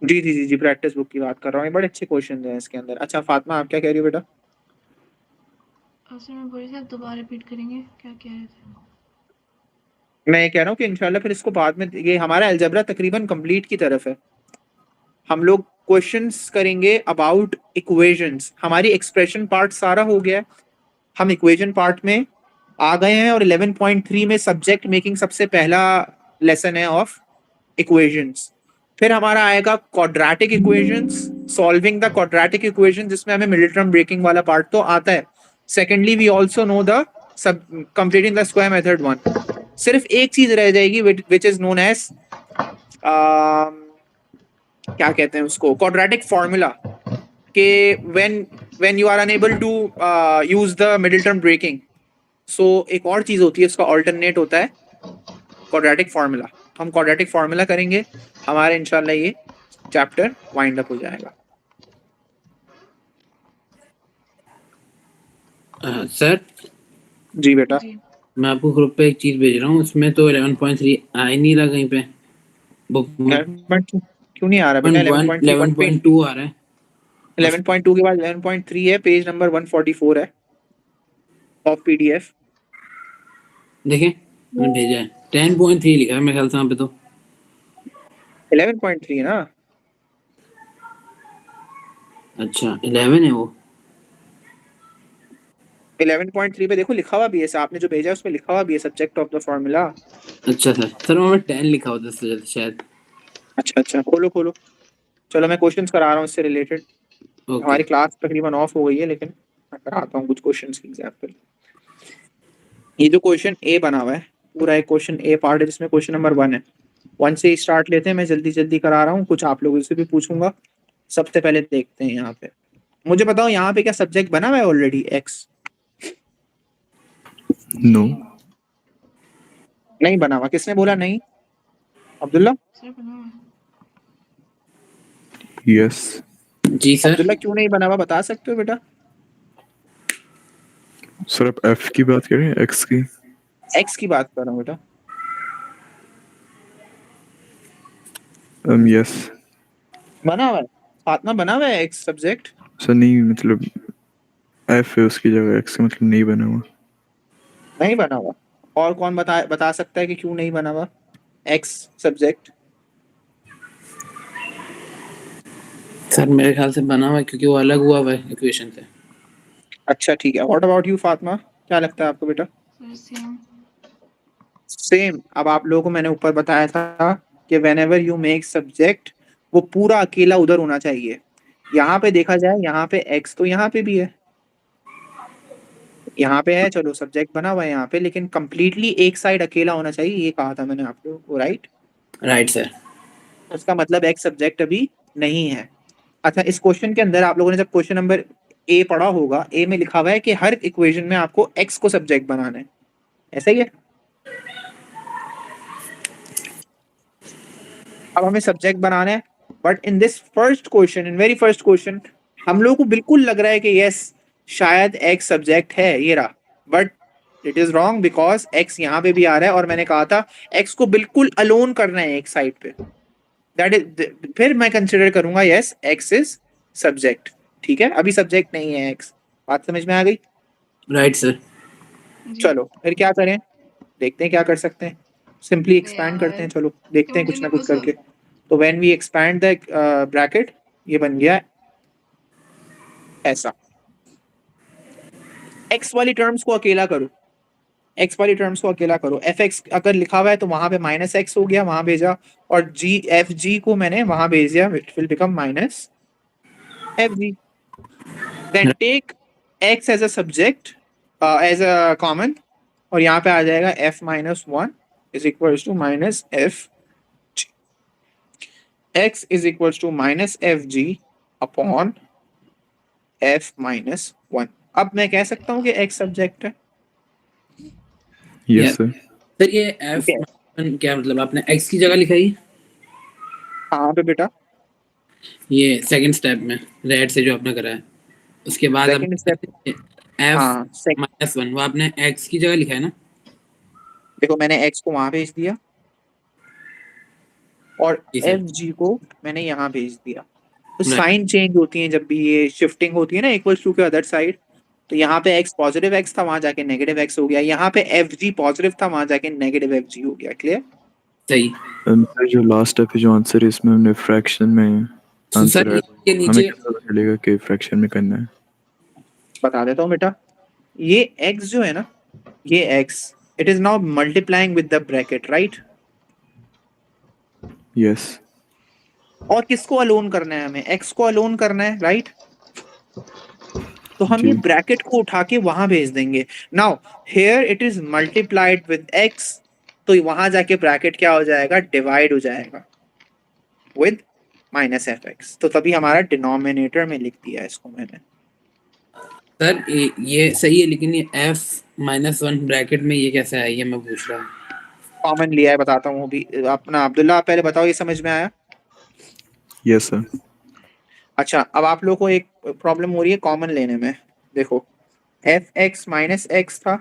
जी जी जी जी, प्रैक्टिस बुक की बात कर रहा हूँ. ये बड़े अच्छे क्वेश्चन हैं इसके अंदर. अच्छा फातिमा, आप क्या कह रही हो बेटा? सर मैं बोल रही थी आप दोबारा रिपीट करेंगे क्या कह रहे थे? मैं ये कह रहा हूँ कि इंशाल्लाह फिर इसको बाद में, ये हमारा अलजेब्रा तकरीबन कंप्लीट की तरफ है. हम लोग क्वेश्चंस करेंगे अबाउट इक्वेशंस. हमारी एक्सप्रेशन पार्ट सारा हो गया है, हम इक्वेशन पार्ट में आ गए हैं. और 11.3 में सब्जेक्ट मेकिंग सबसे पहला लेसन है ऑफ इक्वेशंस. फिर हमारा आएगा quadratic equations, solving the quadratic equation, जिसमें हमें मिडिल टर्म ब्रेकिंग वाला पार्ट तो आता है. Secondly we also know the sub completing the square method 1. सिर्फ एक चीज रह जाएगी विच इज नोन एज क्या कहते हैं उसको, क्वाड्रेटिक फॉर्मूला. के when you are unable to use the middle term breaking, so एक और चीज होती है, उसका ऑल्टरनेट होता है क्वाड्रेटिक फार्मूला. हम क्वाड्रेटिक फार्मूला करेंगे, हमारे इंशाल्लाह ये चैप्टर वाइंड अप हो जाएगा. सर जी बेटा. जी मैं आपको ग्रुप पे एक चीज भेज रहा हूँ, उसमें तो 11.3 आ ही नहीं रहा कहीं पे बुक में. 11.2 क्यों नहीं आ रहा बेटा? 11.3 वन पे, 11.2 आ रहा है. 11.2 के बाद 11.3 है, पेज नंबर 144 है ऑफ पीडीएफ. देखें मैंने भेजा है. 10.3 लिखा है मेरे ख्याल से यहाँ पे तो. 11.3 ना? अच्छा 11 है वो. 11.3 पे देखो लिखा हुआ भी है, आपने जो भेजा है उसमें लिखा हुआ भी है सब्जेक्ट ऑफ द फार्मूला. अच्छा सर वहाँ 10 लिखा होता है शायद. अच्छा अच्छा, खोलो खोलो. चलो मैं क्वेश्चंस करा रहा हूँ इससे रिलेटेड. ओके. हमारी क्लास तकरीबन ऑफ हो गई है, लेकिन मैं कराता हूँ कुछ क्वेश्चंस की एग्जांपल. ये जो क्वेश्चन ए बना हुआ है, पूरा एक क्वेश्चन ए पार्ट है, जिसमें क्वेश्चन नंबर 1 है. 1 से स्टार्ट लेते हैं, मैं जल्दी जल्दी करा रहा हूँ, कुछ आप लोगों से भी पूछूंगा. सबसे पहले देखते हैं यहाँ पे, मुझे बताओ यहाँ पे क्या सब्जेक्ट बना हुआ है ऑलरेडी? X No. नहीं बना हुआ. किसने बोला नहीं? अब्दुल्ला. सर बना हुआ है. Yes. जी सर. अब्दुल्ला क्यों नहीं बना हुआ, बता सकते हो बेटा? सर आप F की बात कर रहे हैं, X की? एक्स की बात कर रहा हूँ बेटा. Yes. बना हुआ है, फातिमा बना हुआ है एक्स सब्जेक्ट. सर नहीं, मतलब F है उसकी जगह, X मतलब नहीं बना हुआ. नहीं बना हुआ. और कौन बता सकता है कि क्यों नहीं बना हुआ एक्स सब्जेक्ट? सर मेरे ख्याल से बना हुआ है क्योंकि वो अलग हुआ है इक्वेशन से. अच्छा ठीक है. व्हाट अबाउट यू फातिमा, क्या लगता है आपको बेटा? Sir same. सेम. अब आप लोगों को मैंने ऊपर बताया था कि व्हेनेवर यू मेक सब्जेक्ट, वो पूरा अकेला उधर होना चाहिए. यहाँ पे देखा जाए, यहाँ पे x तो यहाँ पे भी है, यहाँ पे है, चलो सब्जेक्ट बना हुआ है यहाँ पे, लेकिन कंप्लीटली एक साइड अकेला होना चाहिए, ये कहा था मैंने आप लोगों को, राइट? Right sir. उसका मतलब x सब्जेक्ट अभी नहीं है। अच्छा, इस क्वेश्चन के अंदर आप लोगों ने जब क्वेश्चन नंबर ए पढ़ा होगा, ए में लिखा हुआ है कि हर इक्वेशन में आपको x को सब्जेक्ट बनाना है, ऐसा ही है। अब हमें सब्जेक्ट बनाना है, but in this first question, in very first question, हम लोगों को बिल्कुल लग रहा है कि यस शायद x सब्जेक्ट है, ये रहा, but it is wrong because x यहाँ पे भी आ रहा है, और मैंने कहा था x को बिल्कुल अलोन करना है एक साइड पे, दैट इज, फिर मैं कंसिडर करूंगा यस x इज सब्जेक्ट। ठीक है, अभी सब्जेक्ट नहीं है x, बात समझ में आ गई? Right sir. जी चलो फिर क्या करें, देखते हैं क्या कर सकते हैं, सिंपली एक्सपैंड करते हैं, यार, चलो देखते हैं मुझे कुछ ना नहीं कुछ पसंद। करके। तो when we expand the bracket, ये बन गया ऐसा। x वाली टर्म्स को अकेला करो, x वाली टर्म्स को अकेला करो, fx अगर लिखा हुआ है तो वहां पे माइनस x हो गया, वहां भेजा, और fg को मैंने वहां भेज दिया, it will become minus fg। Then take x as a subject, as a common, और यहाँ पे आ जाएगा f minus one is equals to minus f, x is equals to minus F G upon f minus one. अब मैं कह सकता हूँ कि x सब्जेक्ट है। Yes sir. सर ये ठीक एफ है, क्या मतलब आपने एक्स की जगह लिखा है? कहाँ पे बेटा? ये सेकंड स्टेप में रेड से जो आपने करा है, उसके बाद अब सेकंड स्टेप, एफ हाँ माइनस वन वो आपने एक्स की जगह लिखा है ना? देखो मैंने x को वहां भेज दिया, और जी एफ सर। जी को मैंने यहाँ भेज दिया। तो राइट। साइन चेंज होती है जब भी ये शिफ्टिंग होती है ना इक्वल्स टू के अदर साइड, तो यहाँ पे x पॉजिटिव x था, वहां जाके नेगेटिव x हो गया, यहाँ पे एफ जी पॉजिटिव था, वहां जाके नेगेटिव एफ जी हो गया। क्लियर? सही। सर जो लास्ट स्टेप है, जो आंसर है, इसमें हमने फ्रैक्शन में आंसर सर है, ये हमें नीचे कैसे पता चलेगा कि फ्रैक्शन में करना है? बता देता हूँ बेटा, ये x जो है ना, ये x, it is now multiplying with the bracket, right? Yes. और किसको अलोन करना है? हमें x को अलोन करना है, राइट? तो हम ये जी। ब्रैकेट को उठा के वहां भेज देंगे। Now here it is multiplied with x, तो वहां जाके ब्रैकेट क्या हो जाएगा? डिवाइड हो जाएगा विद माइनस एफ एक्स, तो तभी हमारा डिनोमिनेटर में लिख दिया इसको मैंने। सर ये सही है, लेकिन ये एफ माइनस वन ब्रैकेट में ये कैसे है, ये मैं पूछ रहा हूँ। कॉमन लिया है, बताता हूँ अभी। अपना अब्दुल्ला, आप पहले बताओ ये समझ में आया? Yes sir. अच्छा, अब आप लोगों को एक प्रॉब्लम हो रही है कॉमन लेने में। देखो एफ एक्स माइनस एक्स था,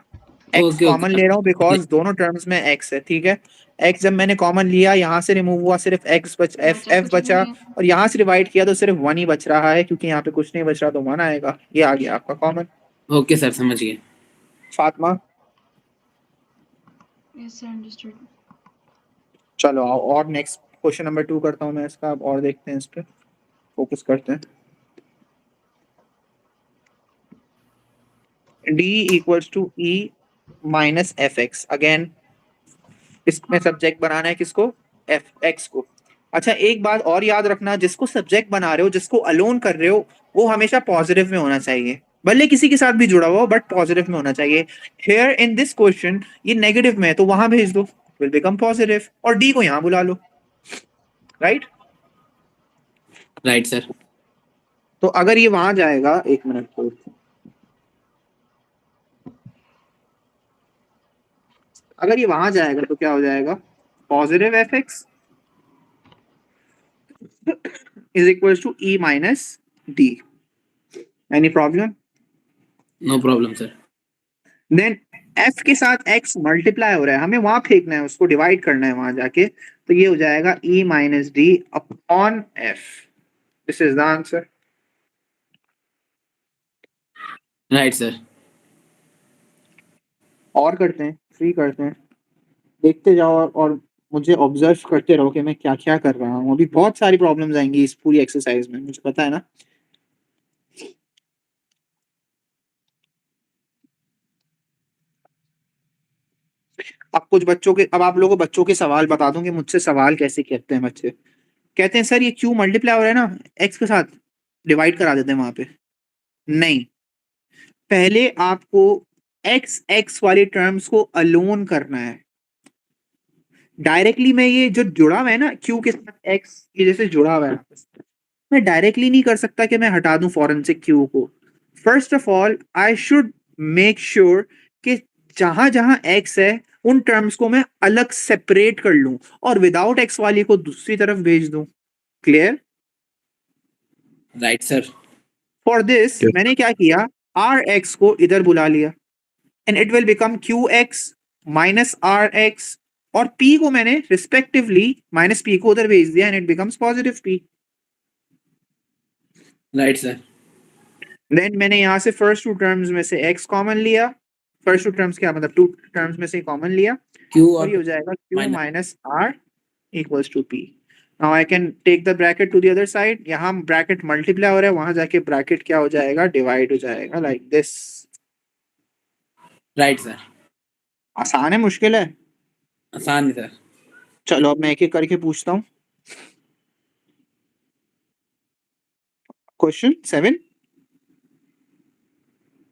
एक्स ओके कॉमन ओके। ले रहा हूँ बिकॉज दोनों टर्म्स में एक्स है, ठीक है? एक्स जब मैंने कॉमन लिया, यहाँ से रिमूव हुआ, सिर्फ एक्स बच, एफ बचा एफ कुछ बचा, नहीं। और यहाँ से डिवाइड किया तो सिर्फ वन ही बच रहा है, क्योंकि यहाँ पे कुछ नहीं बच रहा तो वन आएगा, ये आ गया आपका कॉमन। ओके सर, समझ गए। Fatima, yes sir, understood. चलो आओ, और नेक्स्ट क्वेश्चन नंबर 2 करता हूँ मैं इसका, अब और देखते हैं, इस पे फोकस करते हैं। d equals to e minus F X, again इसमें सब्जेक्ट बनाना है किसको? एफ एक्स को। अच्छा, एक बात और याद रखना, जिसको सब्जेक्ट बना रहे हो, जिसको अलोन कर रहे हो, वो हमेशा पॉजिटिव में होना चाहिए, भले किसी के साथ भी जुड़ा हुआ हो, बट पॉजिटिव में होना चाहिए। हियर इन दिस क्वेश्चन ये नेगेटिव में है, तो वहां भेज दो, विल बिकम पॉजिटिव, और डी को यहां बुला लो, राइट? Right sir. तो अगर ये वहां जाएगा, एक मिनट तो, अगर ये वहां जाएगा तो क्या हो जाएगा? Positive F X is equal to E minus D. Any problem? No problem sir. Then f के साथ x मल्टीप्लाई हो रहा है, हमें वहां फेंकना है, उसको डिवाइड करना है वहां जाके, तो ये हो जाएगा e minus D upon f। This is the answer. Right sir. और करते हैं, फ्री करते हैं, देखते जाओ, और मुझे ऑब्जर्व करते रहो कि मैं क्या क्या कर रहा हूँ। अभी बहुत सारी प्रॉब्लम्स आएंगी इस पूरी एक्सरसाइज में, मुझे पता है ना। अब कुछ बच्चों के, अब आप लोगों को बच्चों के सवाल बता दूं कि मुझसे सवाल कैसे कहते हैं बच्चे। कहते हैं सर ये क्यों मल्टीप्लाई हो रहा है ना एक्स के साथ, डिवाइड करा देते हैं वहां पे। नहीं, पहले आपको एक्स एक्स वाली टर्म्स को अलोन करना है। डायरेक्टली मैं ये जो जुड़ा हुआ है ना क्यू के साथ एक्स, ये जैसे जुड़ा हुआ है, मैं डायरेक्टली नहीं कर सकता कि मैं हटा दूं फॉरन से क्यू को। First of all I should make sure कि जहां जहां एक्स है उन टर्म्स को मैं अलग सेपरेट कर लूं और विदाउट एक्स वाली को दूसरी तरफ भेज दूं। Clear? Right sir. For this Yes. मैंने क्या किया, आर एक्स को इधर बुला लिया and it will become Q X minus R X, और पी को मैंने रिस्पेक्टिवली माइनस पी को उधर भेज दिया and it becomes positive P. Right sir. देन मैंने यहां से फर्स्ट टू टर्म्स में से x कॉमन लिया, फर्स्ट टू टर्म्स क्या मतलब टू टर्म्स में से कॉमन लिया, क्यू और और ये हो जाएगा q minus- minus r equals to p। Now I can take the bracket to the other side, यहाँ ब्रैकेट मल्टीप्लाई हो रहा है, वहां जाके ब्रैकेट क्या हो जाएगा, डिवाइड हो जाएगा लाइक दिस। Right sir. आसान है मुश्किल है? आसान है सर। चलो अब मैं एक एक करके पूछता हूँ। क्वेश्चन 7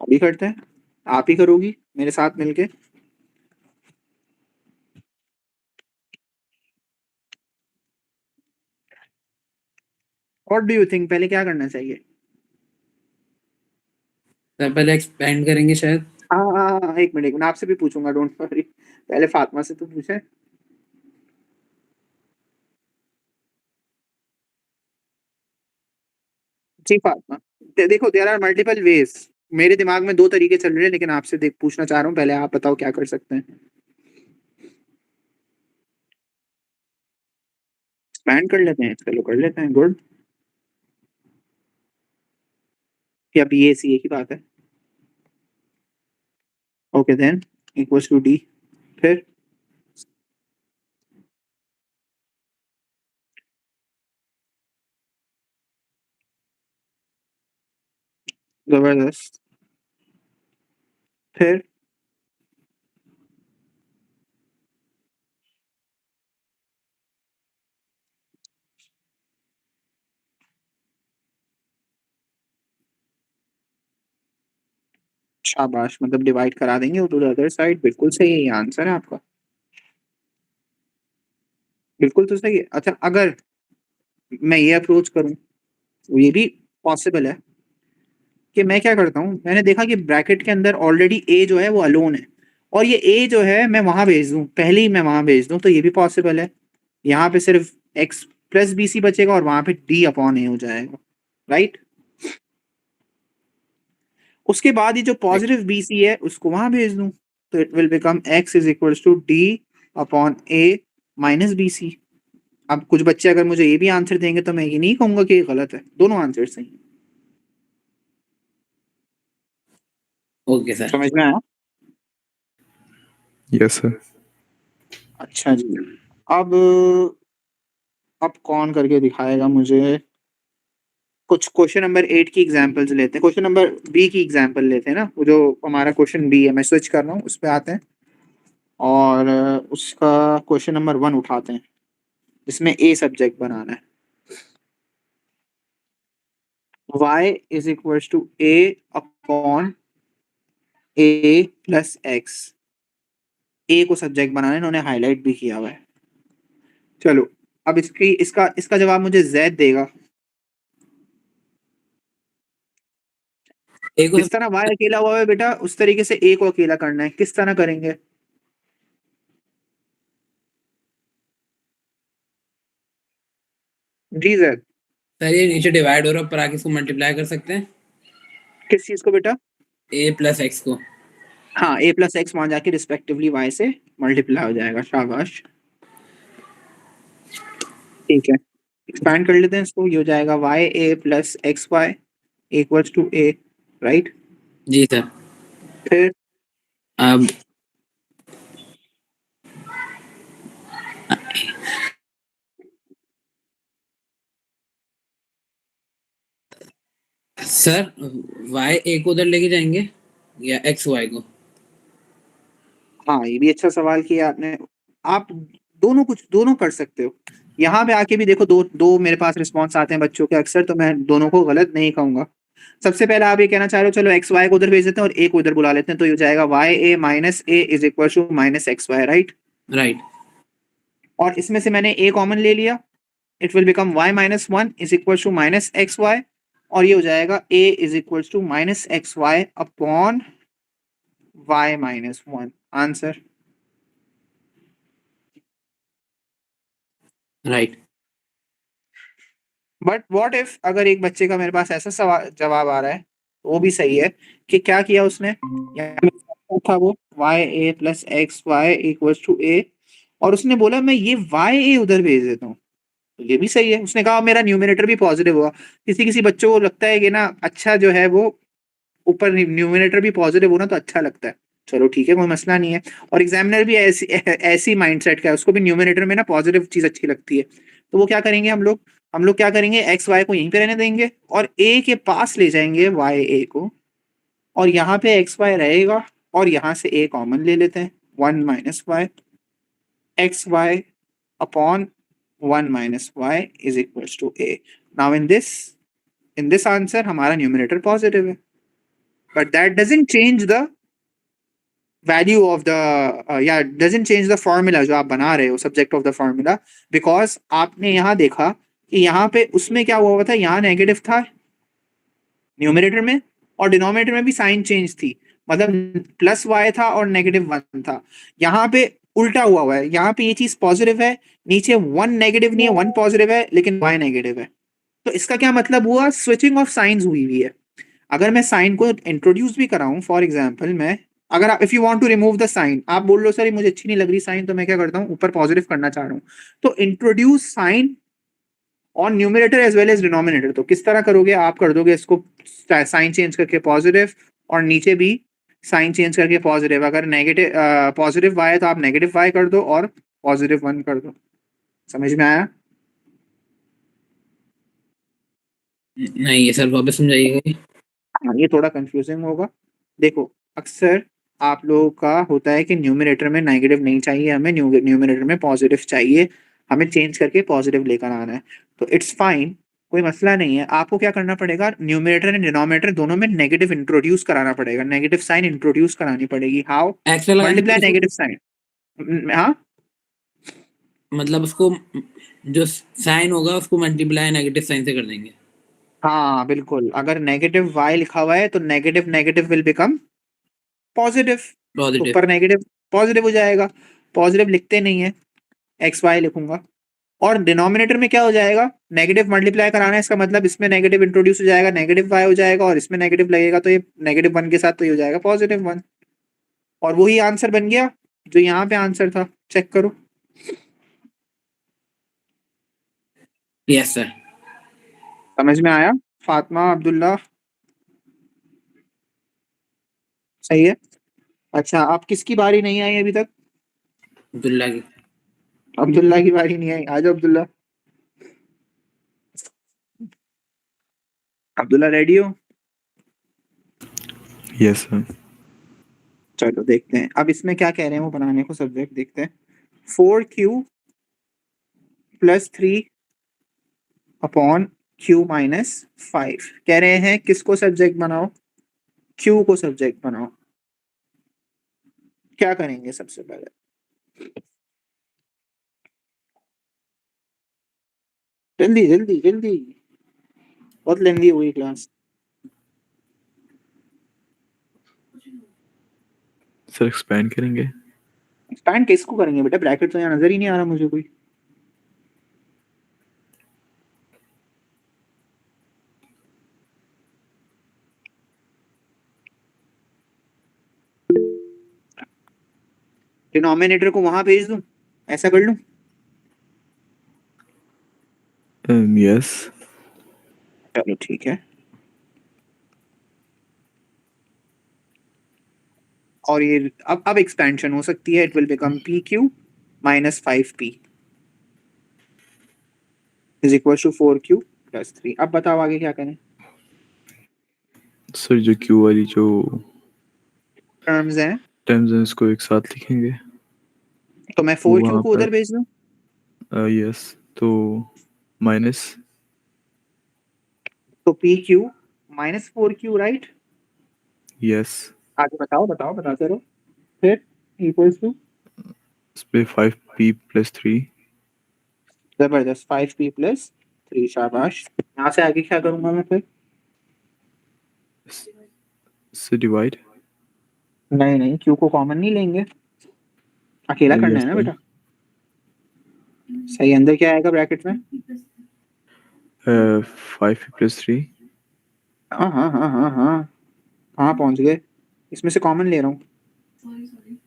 अभी करते हैं, आप ही करोगी मेरे साथ मिलके। व्हाट डू यू थिंक, पहले क्या करना चाहिए? सर पहले एक्सपेंड करेंगे शायद। हाँ हाँ हाँ, एक मिनट आपसे भी पूछूंगा, डोंट वरी, पहले फातिमा से तो पूछे। जी फातिमा, देखो देयर आर मल्टीपल वेज, मेरे दिमाग में दो तरीके चल रहे हैं, लेकिन आपसे देख पूछना चाह रहा हूँ, पहले आप बताओ क्या कर सकते हैं। एक्सपैंड कर लेते हैं, चलो कर लेते हैं, गुड। या बी ए सी एक ही बात है। Okay then equals to D, फिर जबरदस्त, फिर शाबाश, मतलब डिवाइड करा देंगे टू द अदर साइड, बिल्कुल सही है, ये आंसर है आपका, बिल्कुल तो सही है। अच्छा अगर मैं ये अप्रोच करूं, ये भी पॉसिबल है कि मैं क्या करता हूँ, मैंने देखा कि ब्रैकेट के अंदर ऑलरेडी ए जो है वो अलोन है, और ये ए जो है मैं वहां भेज दूं, पहले ही मैं वहां भेज दूं, तो ये भी पॉसिबल है। यहाँ पे सिर्फ एक्स प्लस बी सी बचेगा और वहां पे डी अपॉन ए हो जाएगा, राइट? उसके बाद ये जो पॉजिटिव बी सी है उसको वहां भेज दूं, तो it will become X is equals to D upon A minus B C. अब कुछ बच्चे अगर मुझे ये भी आंसर देंगे तो मैं ये नहीं कहूंगा कि ये गलत है, दोनों आंसर सही हैं। Okay sir. समझ में आया? Yes, sir. अच्छा जी, अब अब कौन करके दिखाएगा मुझे? कुछ क्वेश्चन नंबर 8 की एग्जांपल्स लेते हैं, क्वेश्चन नंबर बी की एग्जांपल लेते हैं ना, वो जो हमारा क्वेश्चन बी है, मैं स्विच कर रहा हूँ उस पे आते हैं, और उसका क्वेश्चन नंबर 1 उठाते हैं जिसमें ए सब्जेक्ट बनाना है। y is equals to a upon a plus x, a को सब्जेक्ट बनाना है, इन्होंने हाईलाइट भी किया हुआ है। चलो अब इसकी इसका इसका जवाब मुझे z देगा। ए को जिस तरह y अकेला हुआ है बेटा, उस तरीके से a को अकेला करना है, किस तरह करेंगे? जी z, सर ये नीचे डिवाइड हो रहा है, ऊपर आके इसको मल्टीप्लाई कर सकते हैं किस चीज को बेटा? ए प्लस एक्स को। हाँ, a प्लस एक्स वहां जाके रिस्पेक्टिवली y से मल्टीप्लाई हो जाएगा, शाबाश, ठीक है। एक्सपैंड कर लेते हैं इसको, ये हो जाएगा y a plus X Y equals to a, right? जी सर। फिर अब सर वाई ए को उधर लेके जाएंगे या एक्स वाई को? हाँ, ये भी अच्छा सवाल किया आपने, आप दोनों कुछ दोनों कर सकते हो, यहाँ पे आके भी देखो दो मेरे पास रिस्पॉन्स आते हैं बच्चों के अक्सर, तो मैं दोनों को गलत नहीं कहूंगा। सबसे पहले आप ये कहना चाह रहे हो चलो एक्स वाई को उधर भेज देते हैं और ए को इधर बुला लेते हैं, तो ये हो जाएगा Y A minus A is equal to minus X Y, right. Right. और इसमें से मैंने ए कॉमन ले लिया, it will become y minus one is equal to minus X Y, और ये हो जाएगा a is equal to minus X Y upon y minus one. Answer right. But what if अगर एक बच्चे का मेरे पास ऐसा सवाल जवाब आ रहा है, तो वो भी सही है कि क्या किया उसने, यहाँ था वो y a plus X Y equal to a, और उसने बोला मैं ये y a उधर भेज देता हूँ, तो ये भी सही है। उसने कहा मेरा न्यूमिनेटर भी पॉजिटिव हुआ। किसी किसी बच्चों को लगता है कि ना अच्छा जो है वो ऊपर न्यूमिनेटर भी पॉजिटिव होना तो अच्छा लगता है, चलो ठीक है कोई मसला नहीं है। और एग्जामिनर भी ऐसी माइंडसेट का है, उसको भी न्यूमिनेटर में ना पॉजिटिव चीज अच्छी लगती है। तो वो क्या करेंगे हम लोग क्या करेंगे, एक्स वाई को यहीं पे रहने देंगे और ए के पास ले जाएंगे वाई ए को, और यहाँ पे एक्स वाई रहेगा और यहाँ से ए कॉमन ले लेते हैं, one minus Y X Y upon one minus Y is equal to A. Now in this answer हमारा न्यूमिनेटर पॉजिटिव है, but that doesn't change the value of the doesn't change the formula जो आप बना रहे हो subject of the formula, because आपने यहाँ देखा कि यहाँ पे उसमें क्या हुआ था, यहाँ नेगेटिव था न्यूमिनेटर में और डिनोमिनेटर में भी साइन चेंज थी, मतलब प्लस वाई था और नेगेटिव वन था। यहाँ पे उल्टा हुआ है, यहाँ पे ये चीज पॉजिटिव है, नीचे वन नेगेटिव नहीं है, वन पॉजिटिव है लेकिन वाई नेगेटिव है। तो इसका क्या मतलब हुआ, स्विचिंग ऑफ साइंस हुई हुई है। अगर मैं साइन को इंट्रोड्यूस भी कराऊं, फॉर एग्जांपल मैं अगर आप if you want to remove the sign, आप बोल लो सर मुझे अच्छी नहीं लग रही साइन, तो मैं क्या करता हूं ऊपर पॉजिटिव करना चाह रहा हूं, तो introduce sign on numerator as well as denominator. तो किस तरह करोगे, आप कर दोगे इसको साइन चेंज करके पॉजिटिव और नीचे भी साइन चेंज करके पॉजिटिव। अगर नेगेटिव पॉजिटिव वाई है तो आप नेगेटिव वाई कर दो और पॉजिटिव वन कर दो। समझ में आया? नहीं ये सर वापस समझाइएगा। हाँ, ये थोड़ा कंफ्यूजिंग होगा। देखो अक्सर आप लोगों का होता है कि न्यूमिनेटर में नेगेटिव नहीं चाहिए, हमें न्यूमिनेटर में पॉजिटिव चाहिए, हमें चेंज करके पॉजिटिव लेकर आना है, तो इट्स फाइन, कोई मसला नहीं है। आपको क्या करना पड़ेगा, न्यूमिनेटर एंड डिनोमिनेटर दोनों में नेगेटिव इंट्रोड्यूस कराना पड़ेगा, नेगेटिव साइन इंट्रोड्यूस करानी पड़ेगी। हाउ? एक्स्ट्रा लगाने मल्टीप्लाई के लिए नेगेटिव साइन। हाँ मतलब उसको जो साइन होगा उसको मल्टीप्लाई नेगेटिव साइन से कर देंगे। हाँ बिल्कुल, अगर नेगेटिव वाई लिखा हुआ है तो negative negative will become positive, positive. ऊपर नेगेटिव पॉजिटिव हो जाएगा। पॉजिटिव लिखते नहीं है, एक्स वाई लिखूंगा। और डिनोमिनेटर में क्या हो जाएगा, नेगेटिव मल्टीप्लाई कराना है, इसका मतलब इसमें नेगेटिव इंट्रोड्यूस हो जाएगा, नेगेटिव वाई हो जाएगा, और इसमें नेगेटिव लगेगा तो ये नेगेटिव वन के साथ तो ये हो जाएगा पॉजिटिव वन, और वही आंसर बन गया जो यहाँ पे आंसर था। चेक करो। Yes sir. समझ में आया फातिमा अब्दुल्ला? सही है। अच्छा अब किसकी बारी नहीं आई अभी तक? अब्दुल्ला की। अब्दुल्ला की बारी नहीं आई, आ जाओ अब्दुल्ला। अब्दुल्ला रेडी हो? Yes sir. चलो देखते हैं अब इसमें क्या कह रहे हैं वो बनाने को, सब्जेक्ट देखते हैं। 4q plus 3 upon q minus 5 कह रहे हैं किसको सब्जेक्ट बनाओ, q को सब्जेक्ट बनाओ। क्या करेंगे सबसे पहले, जल्दी जल्दी जल्दी, बहुत लेंदी हुई क्लास। सर एक्सपैंड करेंगे। एक्सपैंड किसको करेंगे बेटा, ब्रैकेट तो यहाँ नजर ही नहीं आ रहा मुझे कोई। डिनोमिनेटर को वहां भेज दूं, ऐसा कर लूं? यस। चलो ठीक है। और ये अब एक्सपेंशन हो सकती है, it will become P Q minus 5p is equal to 4q plus 3। अब बताओ आगे क्या करें। सर जो क्यू वाली जो टर्म्स हैं टर्म्स हैं इसको एक साथ लिखेंगे। तो मैं 4q वहाँ को उधर भेज दूं, यस। तो माइनस तो P Q minus 4Q, right? Yes, आगे बताओ बताओ बताते रहो। फिर इक्वल्स टू, इस पे 5p+3 जबरदस्त, 5P+3, शाबाश। यहाँ से आगे क्या करूंगा मैं फिर? से डिवाइड। नहीं नहीं, क्यू को कॉमन नहीं लेंगे, अकेला करना है यस ना सर, बेटा। सही, अंदर क्या आएगा ब्रैकेट में? 5p+3 हाँ हाँ हाँ हाँ हाँ, कहाँ पहुंच गए? इसमें से कॉमन ले रहा हूँ,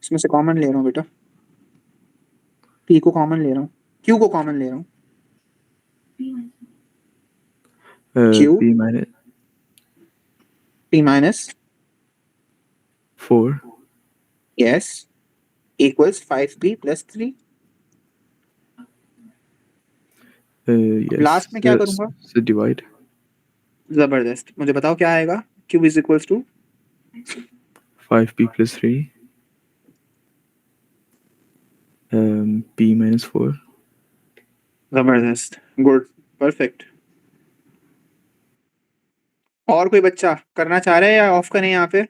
इसमें से कॉमन ले रहा हूँ बेटा, पी को कॉमन ले रहा हूँ, क्यू को कॉमन ले रहा हूँ। Q p minus P minus 4 yes equals 5P+3। अब यस लास्ट में क्या करूंगा? से डिवाइड। जबरदस्त, मुझे बताओ क्या आएगा? Q is equals to 5p+3 p-4। जबरदस्त, गुड, परफेक्ट। और कोई बच्चा करना चाह रहा है या ऑफ करें यहाँ पे?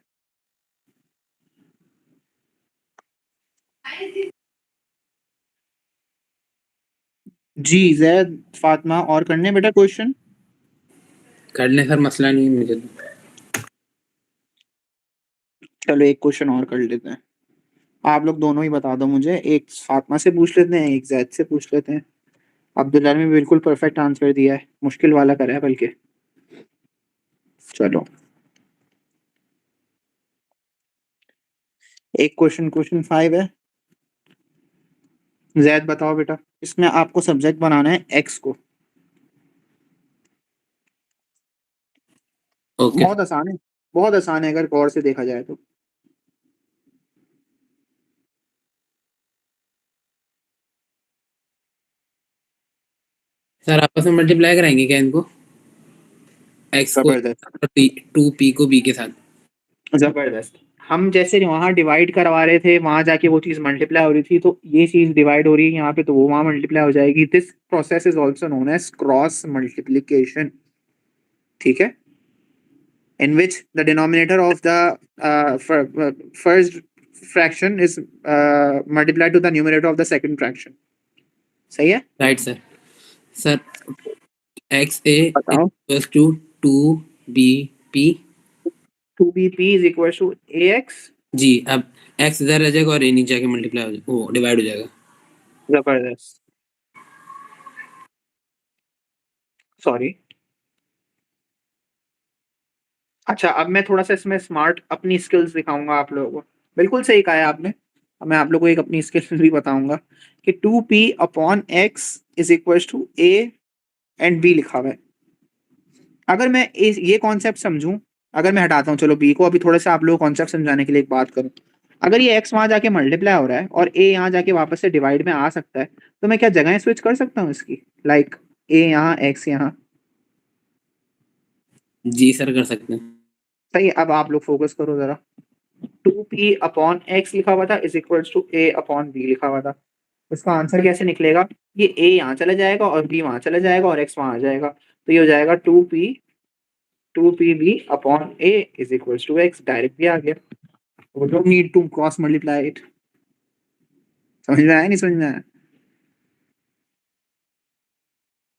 जी जैद, फातिमा, और करने बेटा क्वेश्चन? कर लें सर, मसला नहीं है मुझे तो। चलो एक क्वेश्चन और कर लेते हैं। आप लोग दोनों ही बता दो मुझे, एक फातिमा से पूछ लेते हैं, एक जैद से पूछ लेते हैं। अब्दुल्ला ने बिल्कुल परफेक्ट आंसर दिया है, मुश्किल वाला करा है बल्कि। चलो एक क्वेश्चन, क्वेश्चन 5 है। जैद बताओ बेटा, इसमें आपको सब्जेक्ट बनाना है एक्स को। ओके बहुत आसान है, बहुत आसान है अगर गौर से देखा जाए तो। सर, आपस में मल्टीप्लाई कराएंगे क्या इनको? एक्स को जबरदस्त, 2p को b के साथ। जबरदस्त। हम जैसे वहां डिवाइड करवा रहे थे, वहां जाके वो चीज मल्टीप्लाई हो रही थी, तो ये चीज डिवाइड हो रही है यहाँ पे, तो वो वहां मल्टीप्लाई हो जाएगी। This process is also known as cross multiplication, ठीक है? in which the denominator of the first fraction is multiplied to the numerator of the second fraction। सही है? Right sir. Sir, X A बताओ। Equals to 2bp। 2BP is equal to AX। जी, अब X इधर रह जाएगा और ए नीचे आके मल्टीप्लाई हो जाएगा, वो डिवाइड हो जाएगा। जबरदस्त, सॉरी। अच्छा, अब मैं थोड़ा सा इसमें स्मार्ट अपनी स्किल्स दिखाऊंगा आप लोगों को। बिल्कुल सही कहा है आपने। अब मैं आप लोगों को एक अपनी स्किल्स भी बताऊंगा कि 2P/X is equal to A and B लिखा हुआ है। अगर मैं ये कॉन्सेप्ट समझूं, अगर मैं हटाता हूँ चलो बी को, अभी थोड़ा सा आप लोगों को कॉन्सेप्ट समझाने के लिए एक बात करूं। अगर ये एक्स वहां जाके मल्टीप्लाई हो रहा है और ए यहाँ जाके वापस से डिवाइड में आ सकता है, तो मैं क्या जगह स्विच कर सकता हूँ इसकी? लाइक ए यहाँ, एक्स यहाँ। जी सर, कर सकते हैं। सही है, अब आप लोग फोकस करो जरा। 2P/X लिखा हुआ था इज इक्वल टू A/B लिखा हुआ था। इसका आंसर कैसे निकलेगा? ये ए यहाँ चला जाएगा और बी वहां चला जाएगा और एक्स वहां आ जाएगा, तो ये हो जाएगा 2PB/A is equal to x. Directly आ गया, we don't need to cross multiply it। समझ में आया नहीं समझ में आया?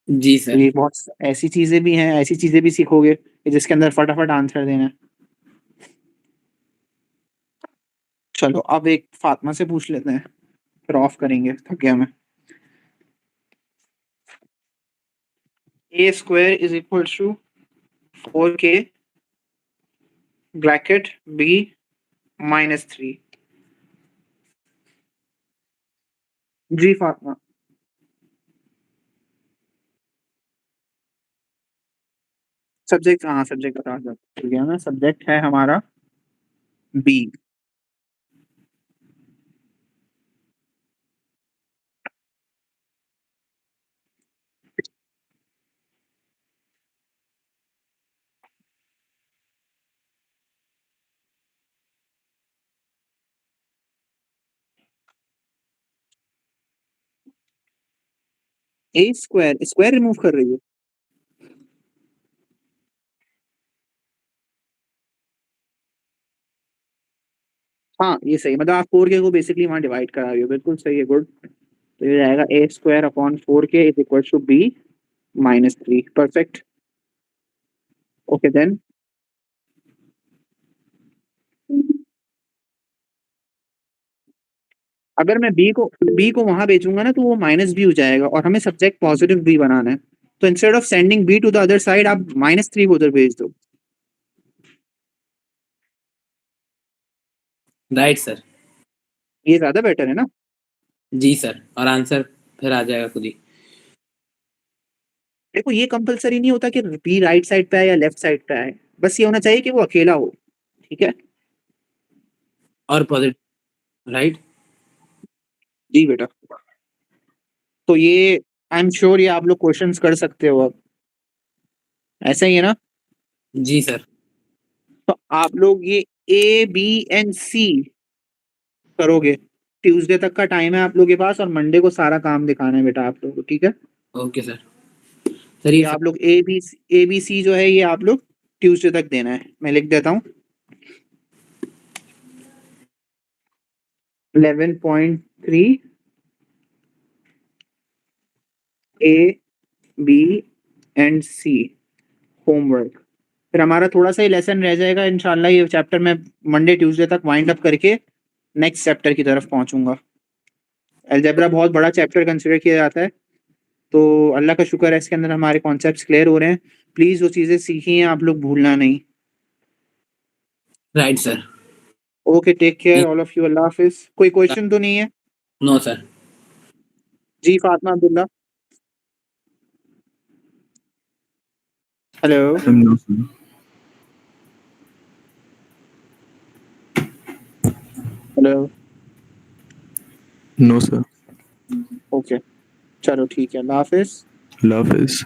जी तो सर। ये बहुत ऐसी चीजें भी हैं, ऐसी चीजें भी सीखोगे कि जिसके अंदर फटाफट आंसर देना है। चलो अब एक फातिमा से पूछ लेते हैं, फिर ऑफ करेंगे, थक गया मैं। A² is equal to 4K bracket B-3। जी फातिमा। सब्जेक्ट, हाँ सब्जेक्ट बता दो, भूल गया मैं, सब्जेक्ट है हमारा बी। ए स्क्वायर रिमूव कर रही हो? हाँ ये सही, मतलब आप 4k को बेसिकली वहाँ डिवाइड करा रही हो, बिल्कुल सही है, गुड। तो ये जाएगा a square upon 4k is equal to b -3, perfect. Okay then अगर मैं बी को वहां भेजूंगा ना तो वो -b हो जाएगा, और हमें सब्जेक्ट पॉजिटिव बी बनाना है, तो instead of sending B to the other side आप -3 को उधर भेज दो। Right sir. ये ज्यादा बेटर है ना? जी सर, और आंसर फिर आ जाएगा खुद ही। देखो ये कंपलसरी नहीं होता कि बी राइट साइड पे आए या लेफ्ट साइड पे आए, बस ये होना चाहिए कि वो अकेला हो, ठीक है? और पॉजिटिव, राइट। जी बेटा। तो ये आई एम श्योर ये आप लोग क्वेश्चंस कर सकते हो अब, ऐसा ही है ना? जी सर। तो आप लोग ये ए बी एंड सी करोगे, ट्यूसडे तक का टाइम है आप लोगों के पास, और मंडे को सारा काम दिखाना है बेटा आप लोगों को, ठीक है? Okay sir. सर ये ये आप लोग ए बी सी जो है ये आप लोग ट्यूसडे तक देना है, मैं लिख देता हूँ 11.3 A B and C homework. फिर हमारा थोड़ा सा ही लेसन रह जाएगा, इंशाल्लाह ये चैप्टर मैं मंडे ट्यूसडे तक वाइंड अप करके नेक्स्ट चैप्टर की तरफ पहुंचूंगा। अलजेब्रा बहुत बड़ा चैप्टर कंसिडर किया जाता है, तो अल्लाह का शुक्र है इसके अंदर हमारे कॉन्सेप्ट्स क्लियर हो रहे हैं। प्लीज वो चीजें सीखी हैं आप लोग, भूलना नहीं। Right sir. Okay take care all of you, अल्लाह हाफिज। कोई क्वेश्चन तो नहीं है? No sir. जी Fatima Abdullah. Hello. No, sir. Hello. No, sir. Okay चलो ठीक है, अल्लाह हाफिज। Love is.